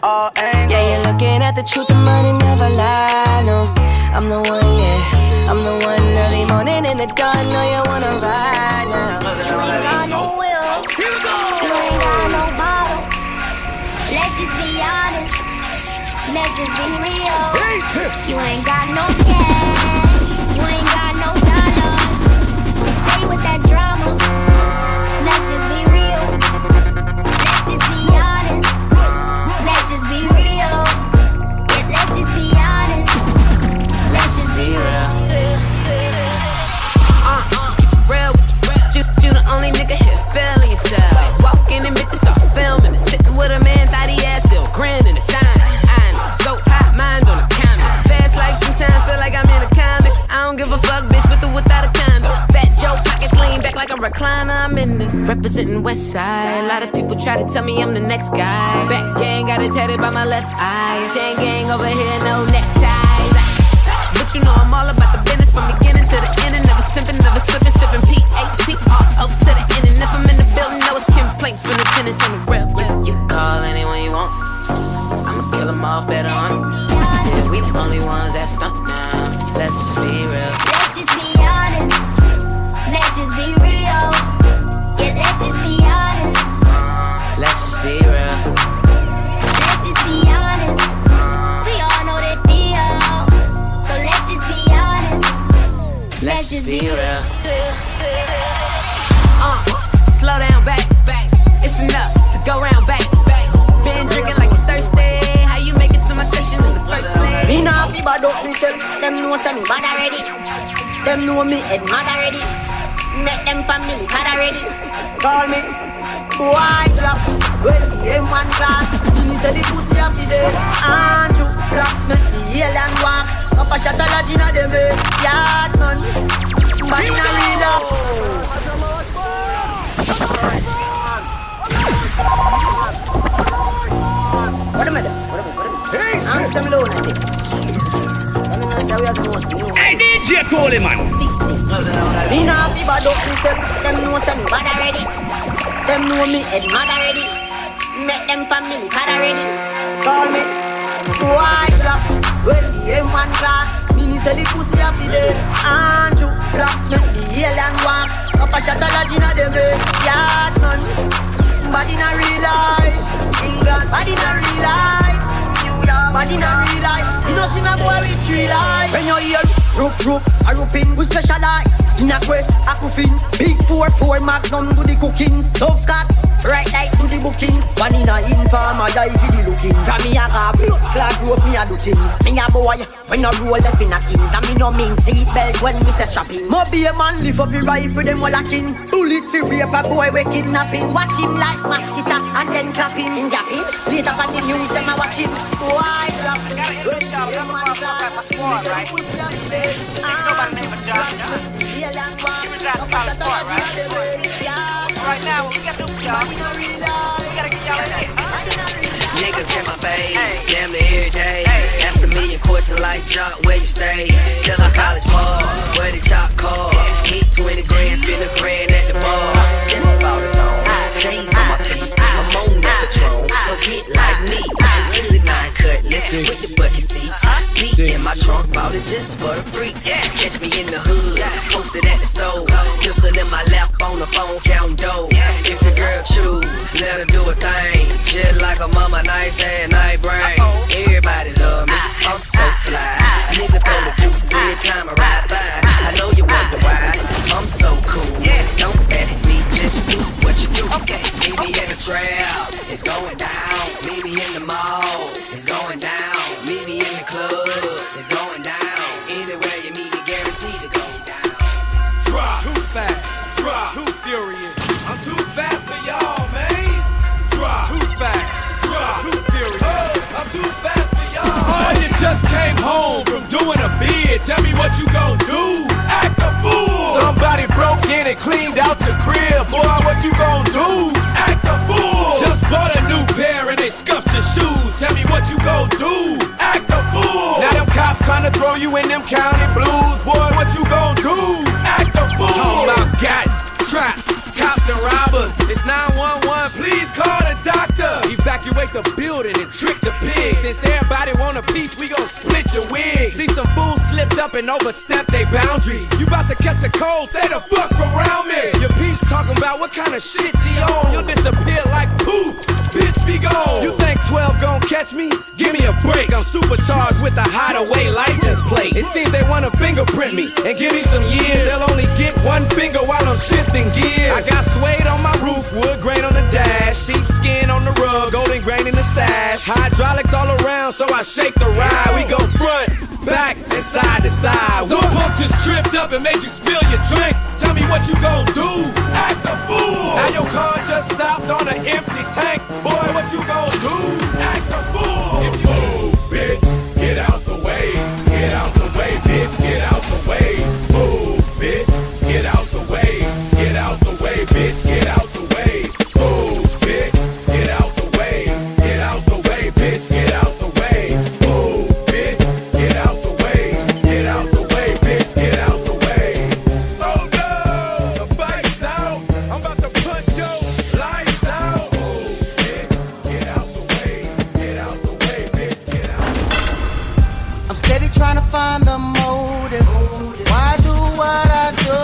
Speaker 10: all angles.
Speaker 18: Yeah, you're looking at the truth, the money never lie, no. I'm the one, yeah. I'm the one early morning in the dawn, no, you wanna ride now.
Speaker 16: You ain't got no will, you ain't got no bottle. Let's just be honest, let's just be real. You ain't got no cash, you ain't got no dollar. And stay with that drama, let's just be real. Let's just be honest, let's just be real.
Speaker 18: side. A lot of people try to tell me I'm the next guy. Back gang got it tatted by my left eye. Chain gang over here, no neckties. But you know I'm all about the business from beginning to the end. And never simping, never slipping, sipping P-A-T-R-O to the end. And if I'm in the building, know it's complaints from the tenants on the real. You can call anyone you want. I'ma kill them all better on them. Said we the only ones that stunt now. Let's just be real.
Speaker 16: Let's just be honest. Let's just be real. Yeah, let's just be honest.
Speaker 18: Let's just be real.
Speaker 16: Let's just be honest. We all know that deal. So let's just be honest.
Speaker 18: Let's just be real. Slow down, back. It's enough to go round, back. Been drinking like it's thirsty. How you make it to my section in the first place?
Speaker 10: Me nah fi bad up myself. Them know say me bad already. Them know me head mad already. Make them family mad already. Call me white drop when the M1 class. Me say the pussy of the day. Andrew Black make the alien walk. Up a shot of Lagina dem yard man. But in a real love. What am I doing? I'm some low now.
Speaker 17: Hey, DJ Coleman.
Speaker 10: Me nah fi bad up myself. Them know say me bad already. Them know me head mad already. Make them family mad already. Call me white drop when the M1 class. Me say the pussy of the day. Andrew Black make the alien walk. Up a shot of Lagina dem yard man. But in a real life, England. But in a real life, New York. But in a real life, you know see my boy with 3 life. When you hear rope, a roping, we specialize. In a way, a coffin. Big 4-4 magnum do the cooking. Tough cat, right like to the booking. One in a informer, die for the looking. From me a car, blood clot rope, me a do things. Me a boy, when I roll up in a kings. And me no mean seatbelt when we say strapping. Mo be a man, lift up the rifle, them all a king. Bullet fi rape a boy, we kidnapping. Watch him like mosquito, and then clap him. In Japan, later on the news, them a watch him. Why drop? Right
Speaker 17: now, what we gotta do for y'all? We gotta get y'all in.
Speaker 19: Niggas in my face, damn near every day. Ask a million questions like Jock, where you stay? Tell them college ball, where the chop call. Hit 20 grand, spend a grand at the bar. This is about its own. Chains on my feet, I'm on the patrol. So get like me, 69 cutlass with the bucket seats. Deep in my trunk, bought it just for the freaks. Catch me in the hood, posted at the stove. Pistol in my lap on the phone, counting dough. If your girl choose, let her do a thing. Just like a mama, nice and night brain. Everybody love me, I'm so fly. Niggas throw the deuces every time I ride by. I know you wonder why, I'm so cool. Don't ask me, just do what you do. Meet me in the trail, it's going down. Meet me in the mall, it's going down. Meet me in the club, it's going down. Anywhere you meet me, guaranteed to go down.
Speaker 6: Drop, too fast, drop, too furious. I'm too fast for y'all, man. Drop, too fast, drop, too furious. I'm too fast for y'all. Oh, you just came home from doing a bid. Tell me what you gon' do. Act a fool. Somebody broke in and cleaned out your crib. Boy, what you gon' do? Act a fool. Just bought a new pair and they scuffed your shoes. Tell me what you gon' do. Act a fool. Now them cops tryna throw you in them county blues. Boy, what you gon' do? Act a fool. Talking about guys, traps, cops and robbers. It's 911, please call the doctor. Evacuate the building and trick the pigs. Since everybody want a piece, we gon' split your wig. See some fools slipped up and overstepped their boundaries. You about to catch a cold, stay the fuck around me. Your peeps talking about what kind of shit's he on. You'll disappear like poof, bitch be gone. You think 12 gon' catch me? Give me a break. I'm supercharged with a hideaway license plate. It seems they wanna fingerprint me and give me some years. They'll only get one finger while I'm shifting gears. I got suede on my roof, wood grain on the dash, sheepskin on the rug, golden grain in the stash. Hydraulics all around, so I shake the ride. We go front, back, and side to side. Some punk just tripped up and made you spill your drink. Tell me what you gon' do. Act a fool. Now your car just stopped on an empty tank. Boy, what you gon' do? Act a fool. If you move, bitch, get out the way. Get out the way, bitch, get out the way. Move, bitch, get out the way. Get out the way, bitch, get out the way. Move.
Speaker 10: I'm steady trying to find the motive. Why do what I do?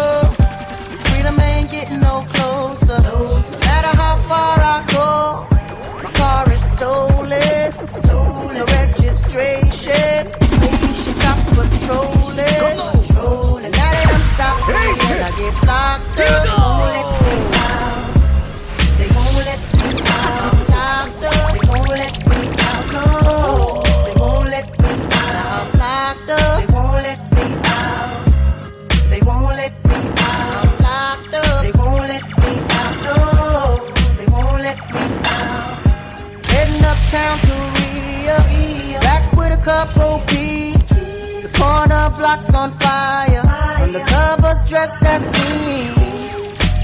Speaker 10: Freedom ain't getting no closer. No matter how far I go, my car is stolen. No registration. Cops patrolling. And now they done stopped me and I get locked up. They won't let me out. Locked up. They won't let me out. No. They won't let me out. I'm locked up. They won't let me out. They won't let me out. I'm locked up. They won't let me out. No. They won't let me out. Heading uptown to Ria. Back with a couple peeps. The corner block's on fire. Undercovers dressed as me.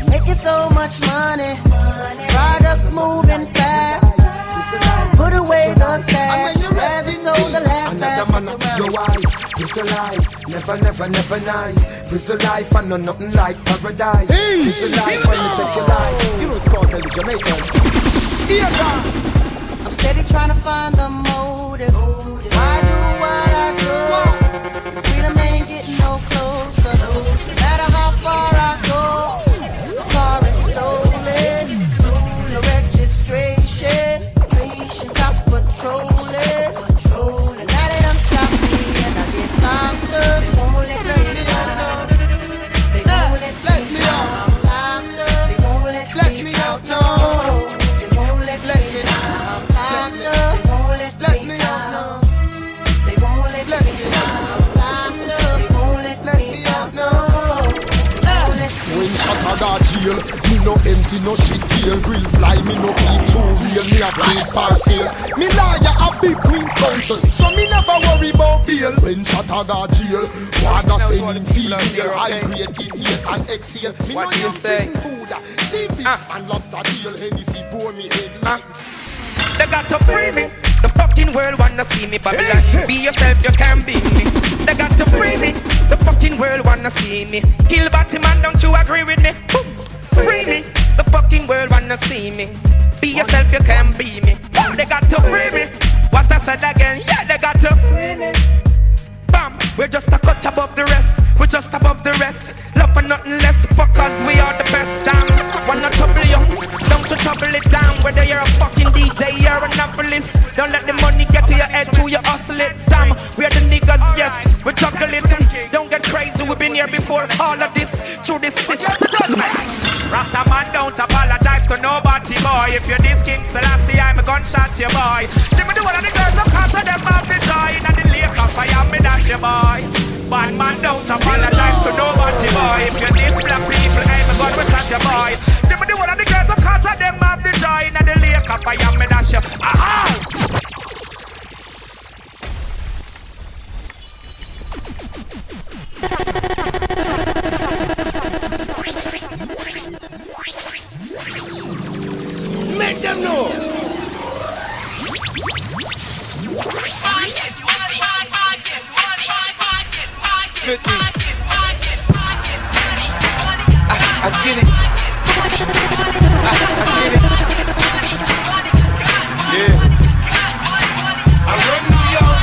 Speaker 10: Making so much money. Products moving fast. Put away the stash. As it's sold the last
Speaker 20: another man up your eyes. This a life, never nice. This a life, I know nothing like paradise. This a life, when you take your life. You know it's called the Jamaican.
Speaker 10: I'm steady trying to find the motive. Why do what I do? Freedom ain't getting no closer. No matter how far I go, my car is stolen. No registration. Cops patrolling. And now they done stop me and I get locked up. They won't let me out. They won't let me out. I'm locked up. They won't let me out. No. They won't let me out. I'm locked up. They won't let me out. They won't let me out. I'm locked up. They won't let me out. No.
Speaker 14: When shot a da jail, me no empty, no shit deal. Real fly, me no keep too real. Me a big for sale. Me lawyer a big queen counsel, so me never worry about bail. When shot a da jail, father sending female. I grade in and exhale. Me
Speaker 21: what
Speaker 14: no
Speaker 21: you say?
Speaker 14: Food, sea fish and lobster deal. Hennessy bore me head.
Speaker 21: They got to free me. The fucking world wanna see me, Babylon. Be yourself, you can't be me. They got to free me. The fucking world wanna see me. Kill Batman, don't you agree with me? Free me. The fucking world wanna see me. Be yourself, you can't be me. They got to free me. What I said again, yeah, they got to free me. Bam, we're just a cut above the rest. We're just above the rest. Love for nothing less, fuckers, we are the best. Damn, wanna trouble you, don't you trouble it down. Whether you're a fucking DJ or a novelist, don't let the money get to your head till you hustle it. Damn, we're the niggas, yes, we juggle it. Don't get crazy, we've been here before all of this. Through this system, Rasta man, don't apologize to nobody, boy. If you're this King Selassie, I'm a gunshot, you boy. Give me the one of the girls, of course, them have the joy. And the lake of fire, me that's your boy. Bad man, don't apologize to nobody, boy. If you're this black people, I'm a gun, we touch your boy. Give me the one of the girls, of course, them have the joy. And the lake of fire, me that's your aha!
Speaker 22: Make them know.
Speaker 21: I get it. I get it. Yeah. I run New York.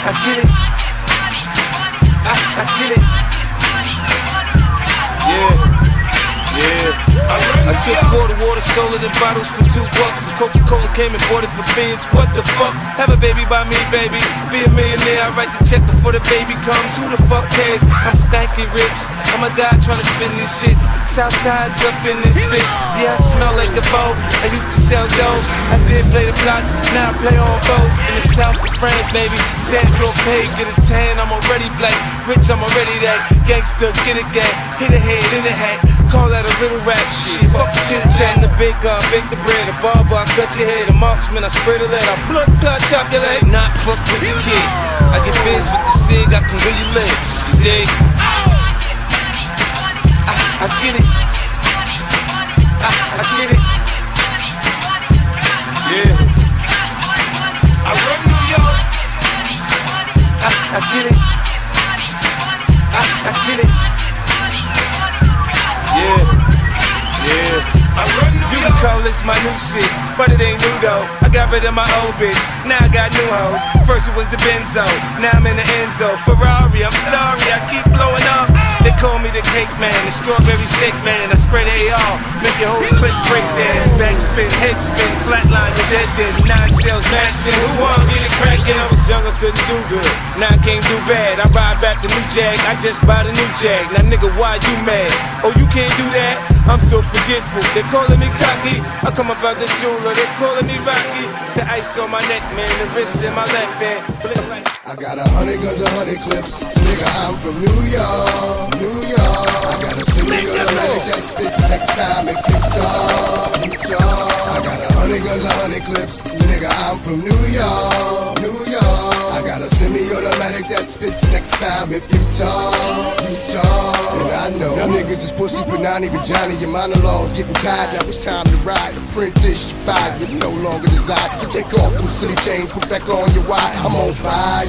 Speaker 21: I get it. I get it. Yeah. I took quarter water, sold it in bottles for $2. The Coca-Cola came and bought it for beans. What the fuck? Have a baby by me, baby. Be a millionaire, I write the check before the baby comes. Who the fuck cares? I'm stanky rich. I'ma die trying to spin this shit. Southside's up in this bitch. Yeah, I smell like the boat. I used to sell dope. I did play the block, now I play on both. In the south of France, baby. Sandro Pay, get a tan, I'm already black. Rich, I'm already that. Gangster, get a gang. Hit a head in a hat. Call that a little rap shit. Fuck the chit chat, the big gun, bake the bread. A barber, I cut your head. A marksman, I spread a lead. I blood clot, chop your leg. Not fuck with the kid. I get biz with the cig, I can really live. You dig? I get it. I get it. Yeah. I run New York. I get it. I get it. Yeah. I run New York. You can call
Speaker 6: it's my new shit, but it ain't new though. I got rid of my old bitch, now I got new hoes. First it was the Benzo, now I'm in the Enzo. Ferrari, I'm sorry, I keep blowing up. They call me the cake man, the strawberry shake man. I spray the AR, make your whole clip break dance. Backspin, head spin, flatline, you're dead then. 9 shells, matching. Who want me to crack it? I was young, I couldn't do good. Now I can't do bad. I ride back the new Jag, I just bought a new Jag. Now nigga, why you mad? Oh, you can't do that? I'm so forgetful. They calling me cocky. I come up out the jeweler. They calling me Rocky. It's the ice on my neck, man. The wrist in my left hand.
Speaker 5: I got 100 guns, 100 clips. Nigga, I'm from New York, New York. I got a semi-automatic that spits next time if you talk, you talk. I got 100 guns, 100 clips. Nigga, I'm from New York, New York. I got a semi-automatic that spits next time if you talk, you talk. And I know y'all niggas is pussy, but not even Johnny. Your monologues getting tired, now it's time to ride. Apprentice, you fired, you no longer desire to take off them silly chains, put back on your wire. I'm on fire,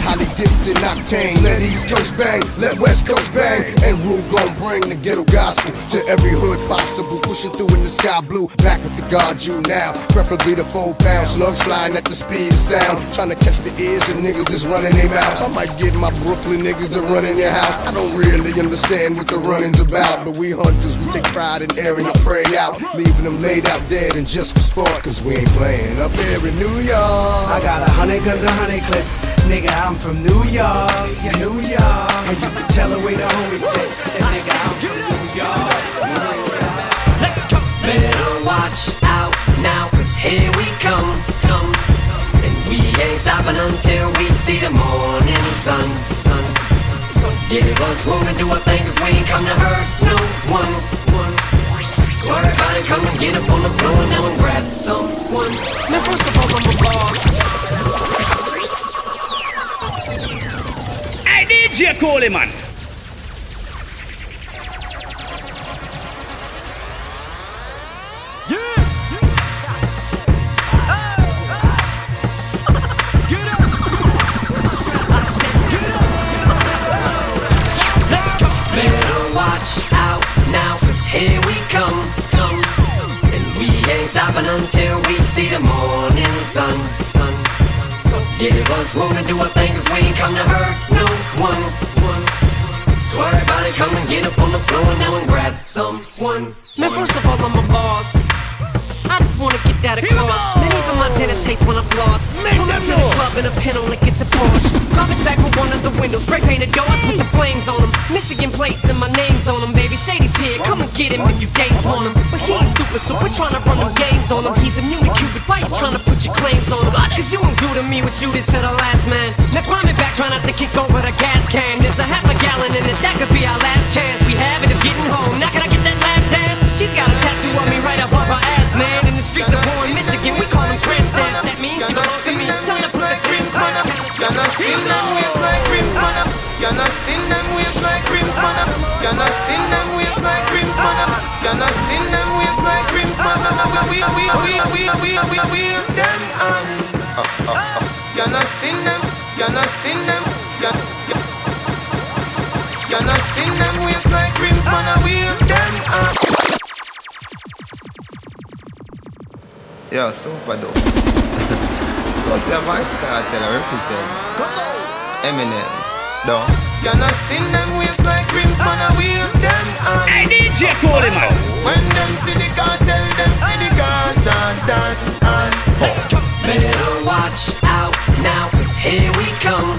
Speaker 5: highly dipped in octane. Let East Coast bang, let West Coast bang. And Rue gon' bring the ghetto gospel to every hood possible. Pushing through in the sky blue, back with the guard you now. Preferably the 4-pound slugs flying at the speed of sound. Trying to catch the ears of niggas just running their mouths. I might get my Brooklyn niggas to run in your house. I don't really understand what the running's about, but we hunters, we take pride in airing our prey out, leaving them laid out dead and just for sport, cause we ain't playing up here in New York.
Speaker 3: I got 100 guns, 100 clips. Nigga, I'm from New York, New York. And you can tell the way the homies stay. And nigga, I'm from New York.
Speaker 22: Better watch out now, cause here we come. And we ain't stopping until we see the morning sun. Give us room to do our thing, cause we ain't come to hurt no one. So everybody come and get up on the floor now and grab someone.
Speaker 10: Man, first of all, I'm a boss.
Speaker 23: Hey, DJ Coleman.
Speaker 22: Here we come, and we ain't stopping until we see the morning sun. So give us room to do our thing, cause we ain't come to hurt no one. So everybody come and get up on the floor now and grab someone.
Speaker 10: Man, first of all, I'm a boss. I just wanna get that across. Man, even my dentist hates when I'm lost. Pull up to the club in a pinto like it's a Porsche. Garbage bag with one of the windows, spray painted doors, put the flames on them. Michigan plates and my name's on them, baby. Shady's here, come and get him if you games want him. But he ain't stupid, so we're trying to run them games on him. He's immune to Cupid, why you trying to put your claims on him? Cause you won't do to me what you did to the last man. Now climb it back, try not to kick over the gas can. There's a half a gallon in it, that could be our last chance. We have it, it's getting home. Now can I get that lap dance? She's got a tattoo on me right above her ass, man. In the streets of Warren, Michigan, we call them tramp stamps. That means she belongs to me. Tell her to put the crimps on her.
Speaker 6: You're not sting them waist like crimps, man up. You're not sting them waist like crimps, man up. You're not sting them waist like crimps, man up. You're not sting them waist like crimps, man up. We them on. You're not sting them. You're not sting them. You're not sting them waist like crimps, man up. We them on.
Speaker 24: Yo, super dose. Plus your voice cartel represent Eminem, dog.
Speaker 6: You're not sting them waist like crimps, man, I wheel them on.
Speaker 23: Hey, DJ Coleman.
Speaker 6: When them see the cartel, them see the guns and dance on.
Speaker 22: Better watch out now, cause here we come.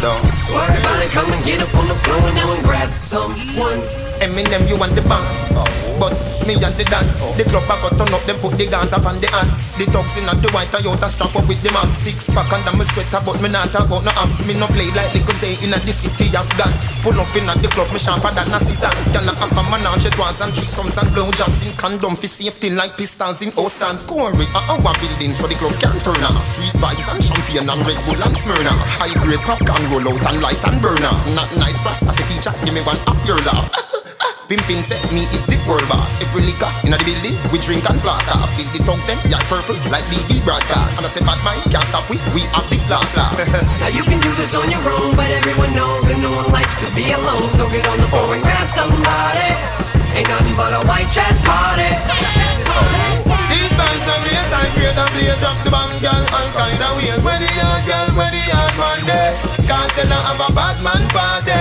Speaker 22: So everybody come and get up on the floor now and grab someone.
Speaker 24: Eminem, you want the bounce, but me and the dance. The club I got turn up, them put the guns up on the ants. The dogs in and the white Toyota strap up with the max. 6-pack under my sweater, but me not talk about no amps. Me no play like they could say in the city of guns. Pull up in the club, me sharper than a scissors. Can I have a manage it once and threesomes and blowjobs in condom for safety like pistols in Ostans. Corey, our buildings for the club can turn off. Street vibes and champagne and Red Bull and Smirnoff. High grade popcorn roll out and light and burn off. Not nice frost as a teacher, give me one off your laugh. Pimpin' set me is the world boss. Every liquor in the building, we drink and blast off. Feel the tongue them, yeah purple, like BB broadcast. And I say bad mind, can't stop we have the blast off.
Speaker 22: Now you can do this on your own, but everyone knows that no one likes to be alone. So get on the phone and grab somebody. ain't nothing but a white trash party.
Speaker 24: These bands are race, I create a blaze up the band, girl, all kind of ways. Where the yard, girl, where the yard one day. Can't tell her have a bad man party.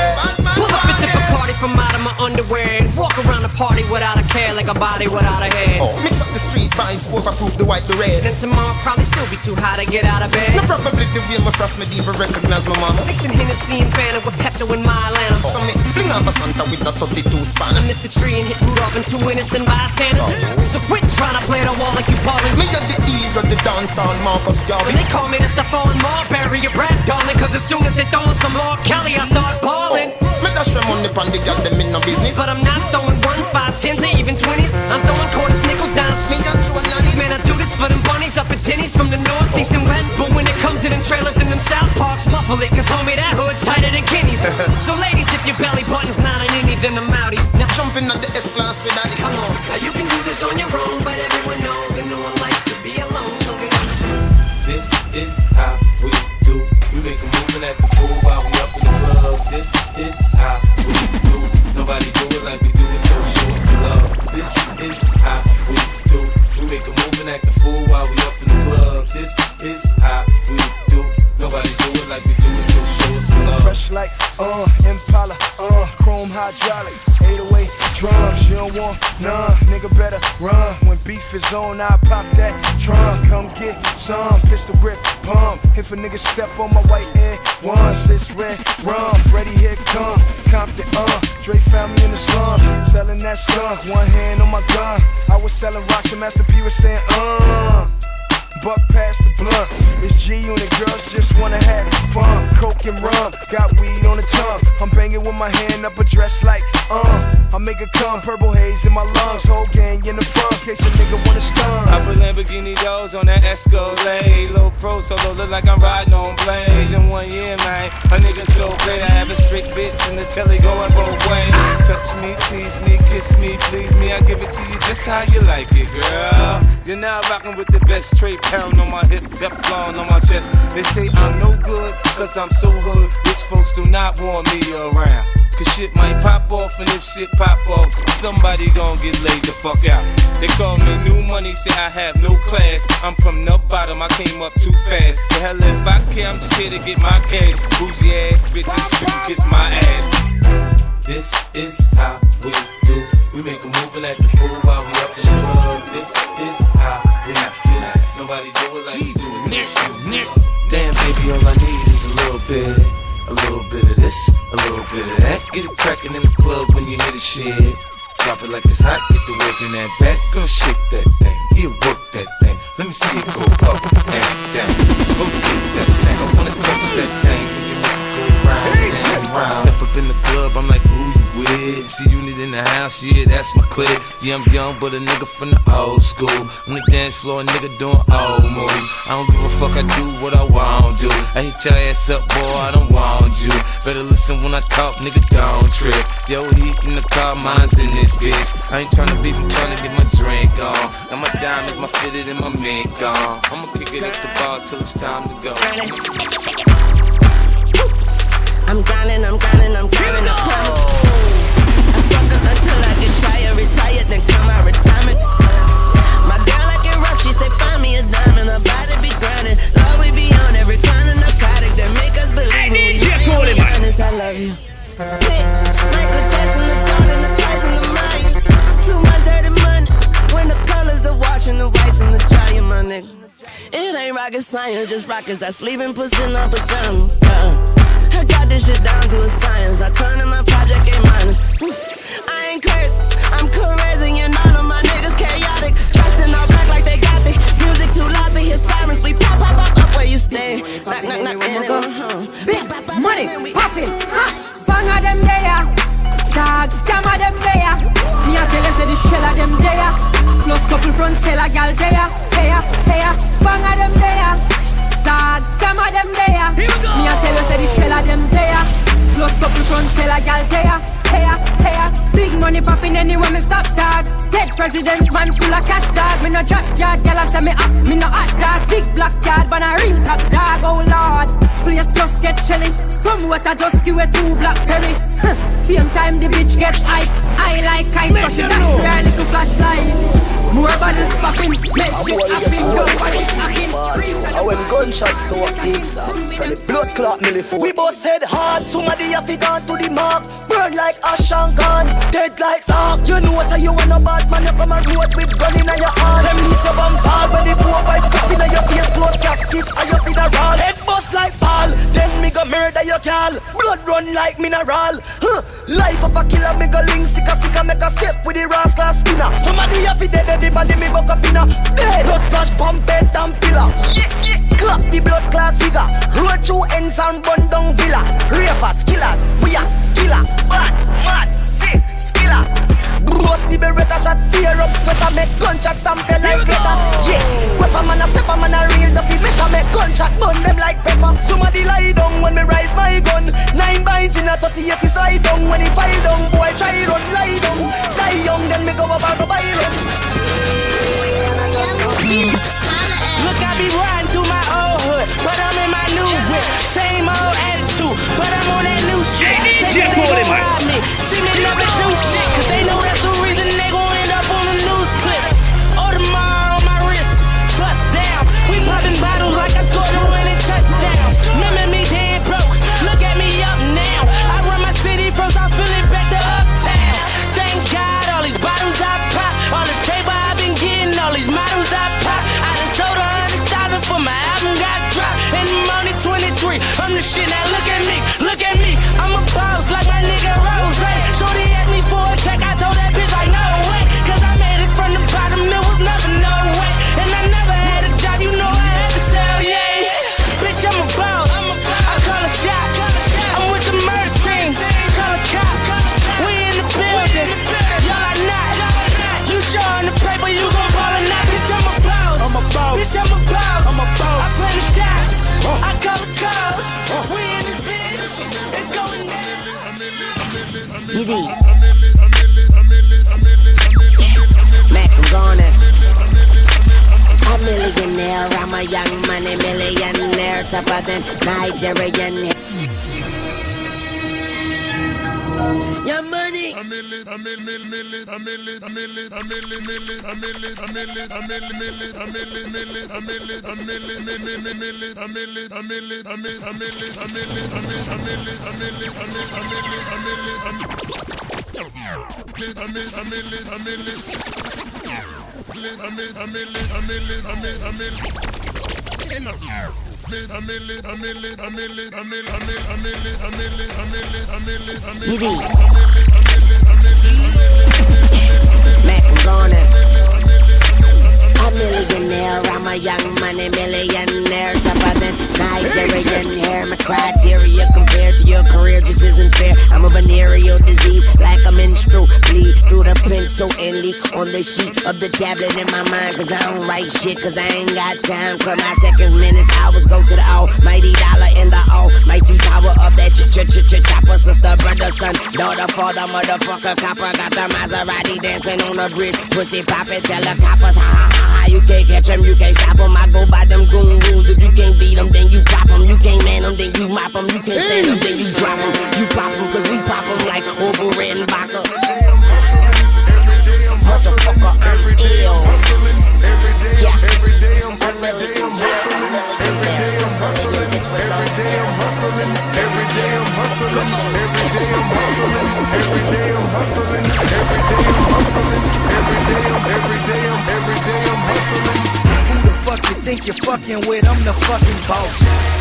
Speaker 22: Pull up at the Bacardi from out of my underwear and walk around the party without a care, like a body without a head.
Speaker 24: Oh, mix up the street vibes, overproof the white, the red.
Speaker 22: Then tomorrow probably still be too high to get out of bed.
Speaker 24: No, probably the way my frost made even recognize my mama.
Speaker 22: Mixing Hennessy and Fanta with Pepto in my Atlanta.
Speaker 24: So me fling off a Santa with a 32 span.
Speaker 22: I missed the tree and hit Rudolph and 2 innocent bystanders. So quit trying to play the wall like you ballin'.
Speaker 24: Me and the hero, the dancehall Marcus Garvey.
Speaker 22: And they call me the Stephon Marbury of rap, darling. Cause as soon as they throw some Lord Kelly, I start ballin'.
Speaker 24: Me dash them money pon the girl, them in no business.
Speaker 22: But I'm not throwing ones, 5, 10s, or even 20s. I'm throwing quarters, nickels, dimes.
Speaker 24: Me and you and Nanny.
Speaker 22: Man, I do this for them bunnies up at Denny's from the north, east, and west. But when it comes to them trailers and them South Parks, muffle it, cause homie, that hood's tighter than Kenny's. So ladies, if your belly button's not an innie, then I'm outie.
Speaker 24: Now jumping at the S-Class with daddy.
Speaker 22: Come on, now you can do this on your own, but everyone knows that no one likes to be alone.
Speaker 8: This is how we do. We make a move and act a fool while we up in the club. This is how we do. Nobody do it like we do it, so show us some love. This is how we do. We make a move and act a fool while we up in the club. This is how we do. Nobody do it like we do it, so show us some love.
Speaker 3: Fresh like, Impala, chrome hydraulics, 808 drums, you don't want none, nigga better run. When beef is on, I pop that trunk, come get some, pistol grip, pump. If a nigga step on my white Air Ones, it's red rum, ready here come, Compton, Dre found me in the slums, selling that skunk, one hand on my gun. I was selling rocks and Master P was saying, buck past the blunt. It's G-Unit, girls just wanna have fun. Coke and rum, got weed on the tongue. I'm banging with my hand up a dress like, I make it come, purple haze in my lungs. Whole gang in the front, case a nigga wanna stun.
Speaker 8: I put Lamborghini doors on that Escalade. Low pro solo, look like I'm riding on blades. In 1 year, man, a nigga so great. I have a strict bitch in the telly going both ways. Touch me, tease me, kiss me, please me. I give it to you just how you like it, girl. You're now rocking with the best trait. Pound on my hip, Teflon on my chest. They say I'm no good, cause I'm so hood. Rich folks do not want me around. Cause shit might pop off, and if shit pop off, somebody gon' get laid the fuck out. They call me new money, say I have no class. I'm from the bottom, I came up too fast. The hell if I care, I'm just here to get my cash. Bougie ass bitches, shoot, kiss my ass. This is how we do. We make a move and act the fool while we up in the club. This is how we do. Nobody do it like we do it. Damn, baby, all I need is a little bit of this, a little bit of that. Get it crackin' in the club when you hear the shit. Drop it like it's hot, get the work in that back. Girl, shake that thing, yeah, work that thing. Let me see it go up and down. Rotate that thing, I wanna touch that thing. When you make it go round and round. Step up in the club, I'm like, who you with? G-Unit in the house, yeah, that's my clique. Yeah, I'm young, but a nigga from the old school. On the dance floor, a nigga doing old moves. I don't give a fuck, I do what I want to. I hit your ass up, boy, I don't want you. Better listen when I talk, nigga, don't trip. Yo, heat in the car, mine's in this bitch. I ain't tryna beef, I'm tryna get my drink on. Got my diamonds, my fitted, and my mink on. I'ma kick it at the bar till it's time to go.
Speaker 1: I'm grinding, I'm grinding, I'm grinding, I promise. I fuck up until I get tired, retired, then come out retirement. My girl like it rough, she say find me a diamond, her body be grinding. Love we be on every kind of narcotic that make us believe when we honest, I love you. Michael Jackson, the Jordan, the Tyson, the Maya. Too much dirty money, when the colors are washing the whites and the dryer, my nigga. It ain't rocket science, just rockets that sleep in pussy in our pajamas. I got this shit down to a science. I turn in my project A-. I ain't crazy, I'm crazy, and all of my niggas chaotic. Dressed in all black like they got the music too loud to hear sirens. We pop, pop, pop up where you stay. Knock, knock, knock, and go home.
Speaker 2: Big money, poppin', bang of them there. Dog, scam of them there. Me a tell you say the shell of them there. Plus couple front tell a gal there. Hey, bang of them there. Dog, scam of them there. Me a tell you say the shell of them there. Plus couple front tell a gal there. Hey, big money popping anywhere me stop, dog. Dead president, man full of cash, dog. Me no drop yard, gal I say me up, me no hot, dog. Big black card, but a real top, dog. Oh Lord, place just get chilly. Promoter just give it 2 blackberry. Same time the bitch gets hype. I like kite, so she got her little flashlight. More bodies popping, make it happen, nobody happen.
Speaker 4: I when gunshots so six up from the blood clot nearly full. We both said hard, somebody have gone to the mark. Burn like ash and gun, dead like dark. You know what you want a bad man, you come a road with gun in your hand. Them leaves your bum ball when the 4-5 cup in your face, close casket, and your feet are roll. Head bust like Paul, then me go murder your gal. Blood run like mineral. Life of a killer, me go link, sick a make a step with the rascal spinner. Somebody have dead, the body me buck up in a dead. Blood splash, pump, bed, and pillar. Clap the blood class figure. Roll through ends and bun down villa. Rapers, killers, we are killer. Bad, mad, sick, skiller. Gross the beretta shot, tear up sweater. Make gunshot stamp them like glitter. Yeah, whip a man a step a man a real duffy. Make gunshot burn them like pepper. Somebody lie down when me rise my gun. 9 binds in a 38 slide down. When he file down, boy try run, lie down. Die young, then me go over the virus.
Speaker 7: Look, I be riding through my old hood, but I'm in my new whip. Same old attitude, but I'm on that new shit. They ride me, see me never do shit, cause they know that's the reason they gon' end up on the news clip. Audemars on my wrist, bust down. We popping bottles like I scored a winning touchdown. Remember me dead broke, look at me up now. I run my city first, I feel it back to uptown. Thank God, all these bottles I pop, all the paper I've been getting, all these models I pop. I done told 100,000 for my album got dropped, and I'm only 23. I'm the shit, now look at me, look at me. I'm a boss like my nigga Rose. Shorty asked me for a check, I told that bitch like no way, cause I made it from the bottom, it was never no way. And I never had a job, you know I had to sell, yeah. Bitch, I'm a boss, I call a shot. I'm with the murder team, call a cop. We in the building, y'all are not. You showing the paper, you gon' ball or not. Bitch, I'm a boss, bitch, I'm a boss. I play the shots, I call the calls. We in this bitch, it's going down.
Speaker 18: Mac, I'm gone. A millionaire, I'm a young money millionaire, tougher than Nigerian. Your money. Mac, I'm gone. A millionaire, I'm a young money millionaire, tougher than Nigerian hair. My criteria compared to your career just isn't fair. I'm a venereal disease, like a menstrual bleed through the pencil and leak on the sheet of the tablet in my mind. Cause I don't write shit, cause I ain't got time. Cause my seconds, minutes, hours go to the almighty dollar in the almighty power of that chopper. Sister, brother, son, daughter, father, motherfucker, copper. Got the Maserati dancing on the bridge. Pussy poppin', tell the coppers, ha ha ha ha. You can't catch them, you can't stop them. I go by them goon rules. If you can't beat them, then you pop them. You can't man them, then you mop them. You can't stand them, then you drop them. You pop them, cause we pop them like Oval Red and Vodka. Motherfucker, I'm ill. Yeah. Every day I'm hustling. Every day I'm hustling. Every day I'm hustling. Every day I'm hustling. Every day I'm hustling. Every day I'm hustling. Every day I'm hustling.
Speaker 9: Who the fuck you think you're fucking with? I'm the fucking boss.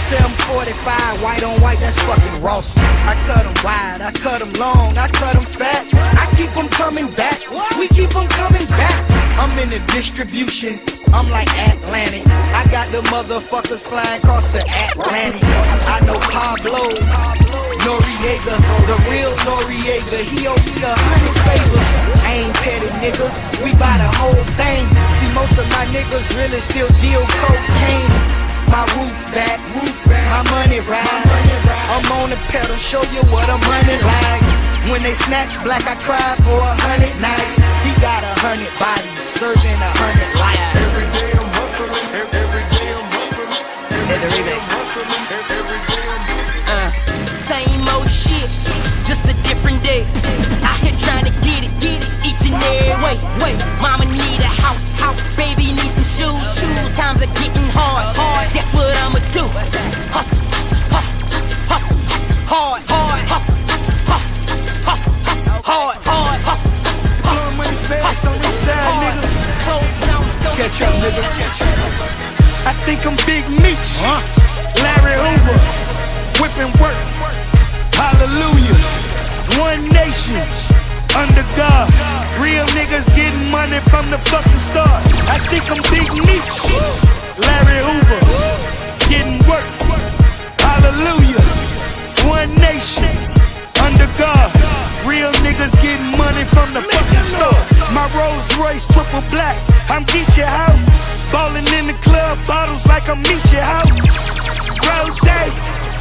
Speaker 9: 745, white on white, that's fucking Ross. I cut them wide, I cut them long, I cut them fat. I keep them coming back, we keep them coming back. I'm in the distribution, I'm like Atlantic. I got the motherfuckers flying across the Atlantic. I know Pablo Noriega, the real Noriega. He owe me 100 favors. I ain't petty, nigga, we buy the whole thing. See, most of my niggas really still deal cocaine. My roof back, my money ride. I'm on the pedal, show you what I'm running like. When they snatch black, I cry for 100 nights. He got 100 bodies, serving 100 lives.
Speaker 14: Every day I'm hustling. Every day I'm hustling.
Speaker 9: There's a remix.
Speaker 14: Every day I'm hustling.
Speaker 18: Mama need a house, baby need some shoes. Times are getting hard. Guess what I'ma do? Hustle, hard, hustle,
Speaker 21: Blowing money fast on this side, nigga.
Speaker 3: Catch up, nigga.
Speaker 21: I think I'm Big Meech, Larry Hoover, whipping work. Hallelujah. One nation, under God. Real niggas getting money from the fucking start. I think I'm Big Meech, Larry Hoover, getting work. Hallelujah. One nation, under God. Real niggas getting money from the fucking start. My Rolls Royce triple black, I'm Geechee House. Ballin' in the club, bottles like I'm Meechee House. Rose,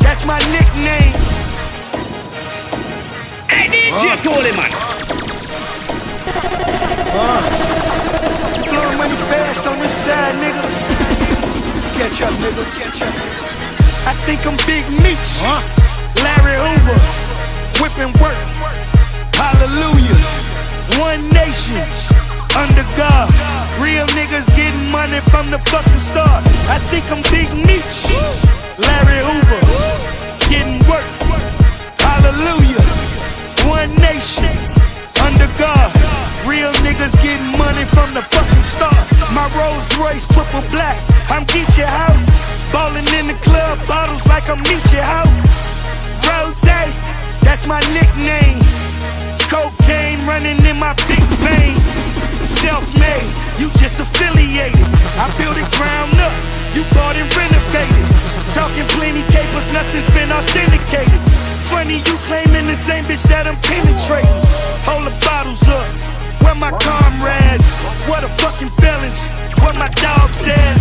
Speaker 21: that's my nickname.
Speaker 23: Hey, DJ Coleman.
Speaker 21: Blowing money fast on this side, nigga.
Speaker 3: Catch up, nigga. Catch up.
Speaker 21: I think I'm Big Meech, Larry Hoover, whipping work. Hallelujah. One nation, under God. Real niggas getting money from the fucking start. I think I'm Big Meech, Larry Hoover, getting work. Hallelujah. One nation, under God. Real niggas getting money from the fucking start. My Rolls Royce triple black, I'm Geechee House. Ballin' in the club, bottles like I'm Meechee House. Rose, that's my nickname. Cocaine running in my big vein. Self-made, you just affiliated. I built it ground up, you bought and renovated. Talking plenty capers, nothing's been authenticated. Funny you claiming the same bitch that I'm penetrating. Hold the bottles up, where my comrades? What a fucking felons, what my dog said.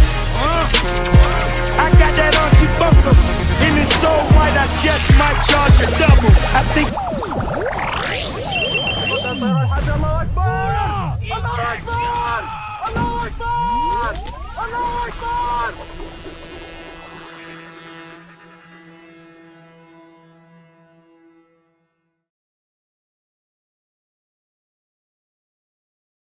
Speaker 21: I got that Archie Bunker, and it's so white I just might charge a double. I think.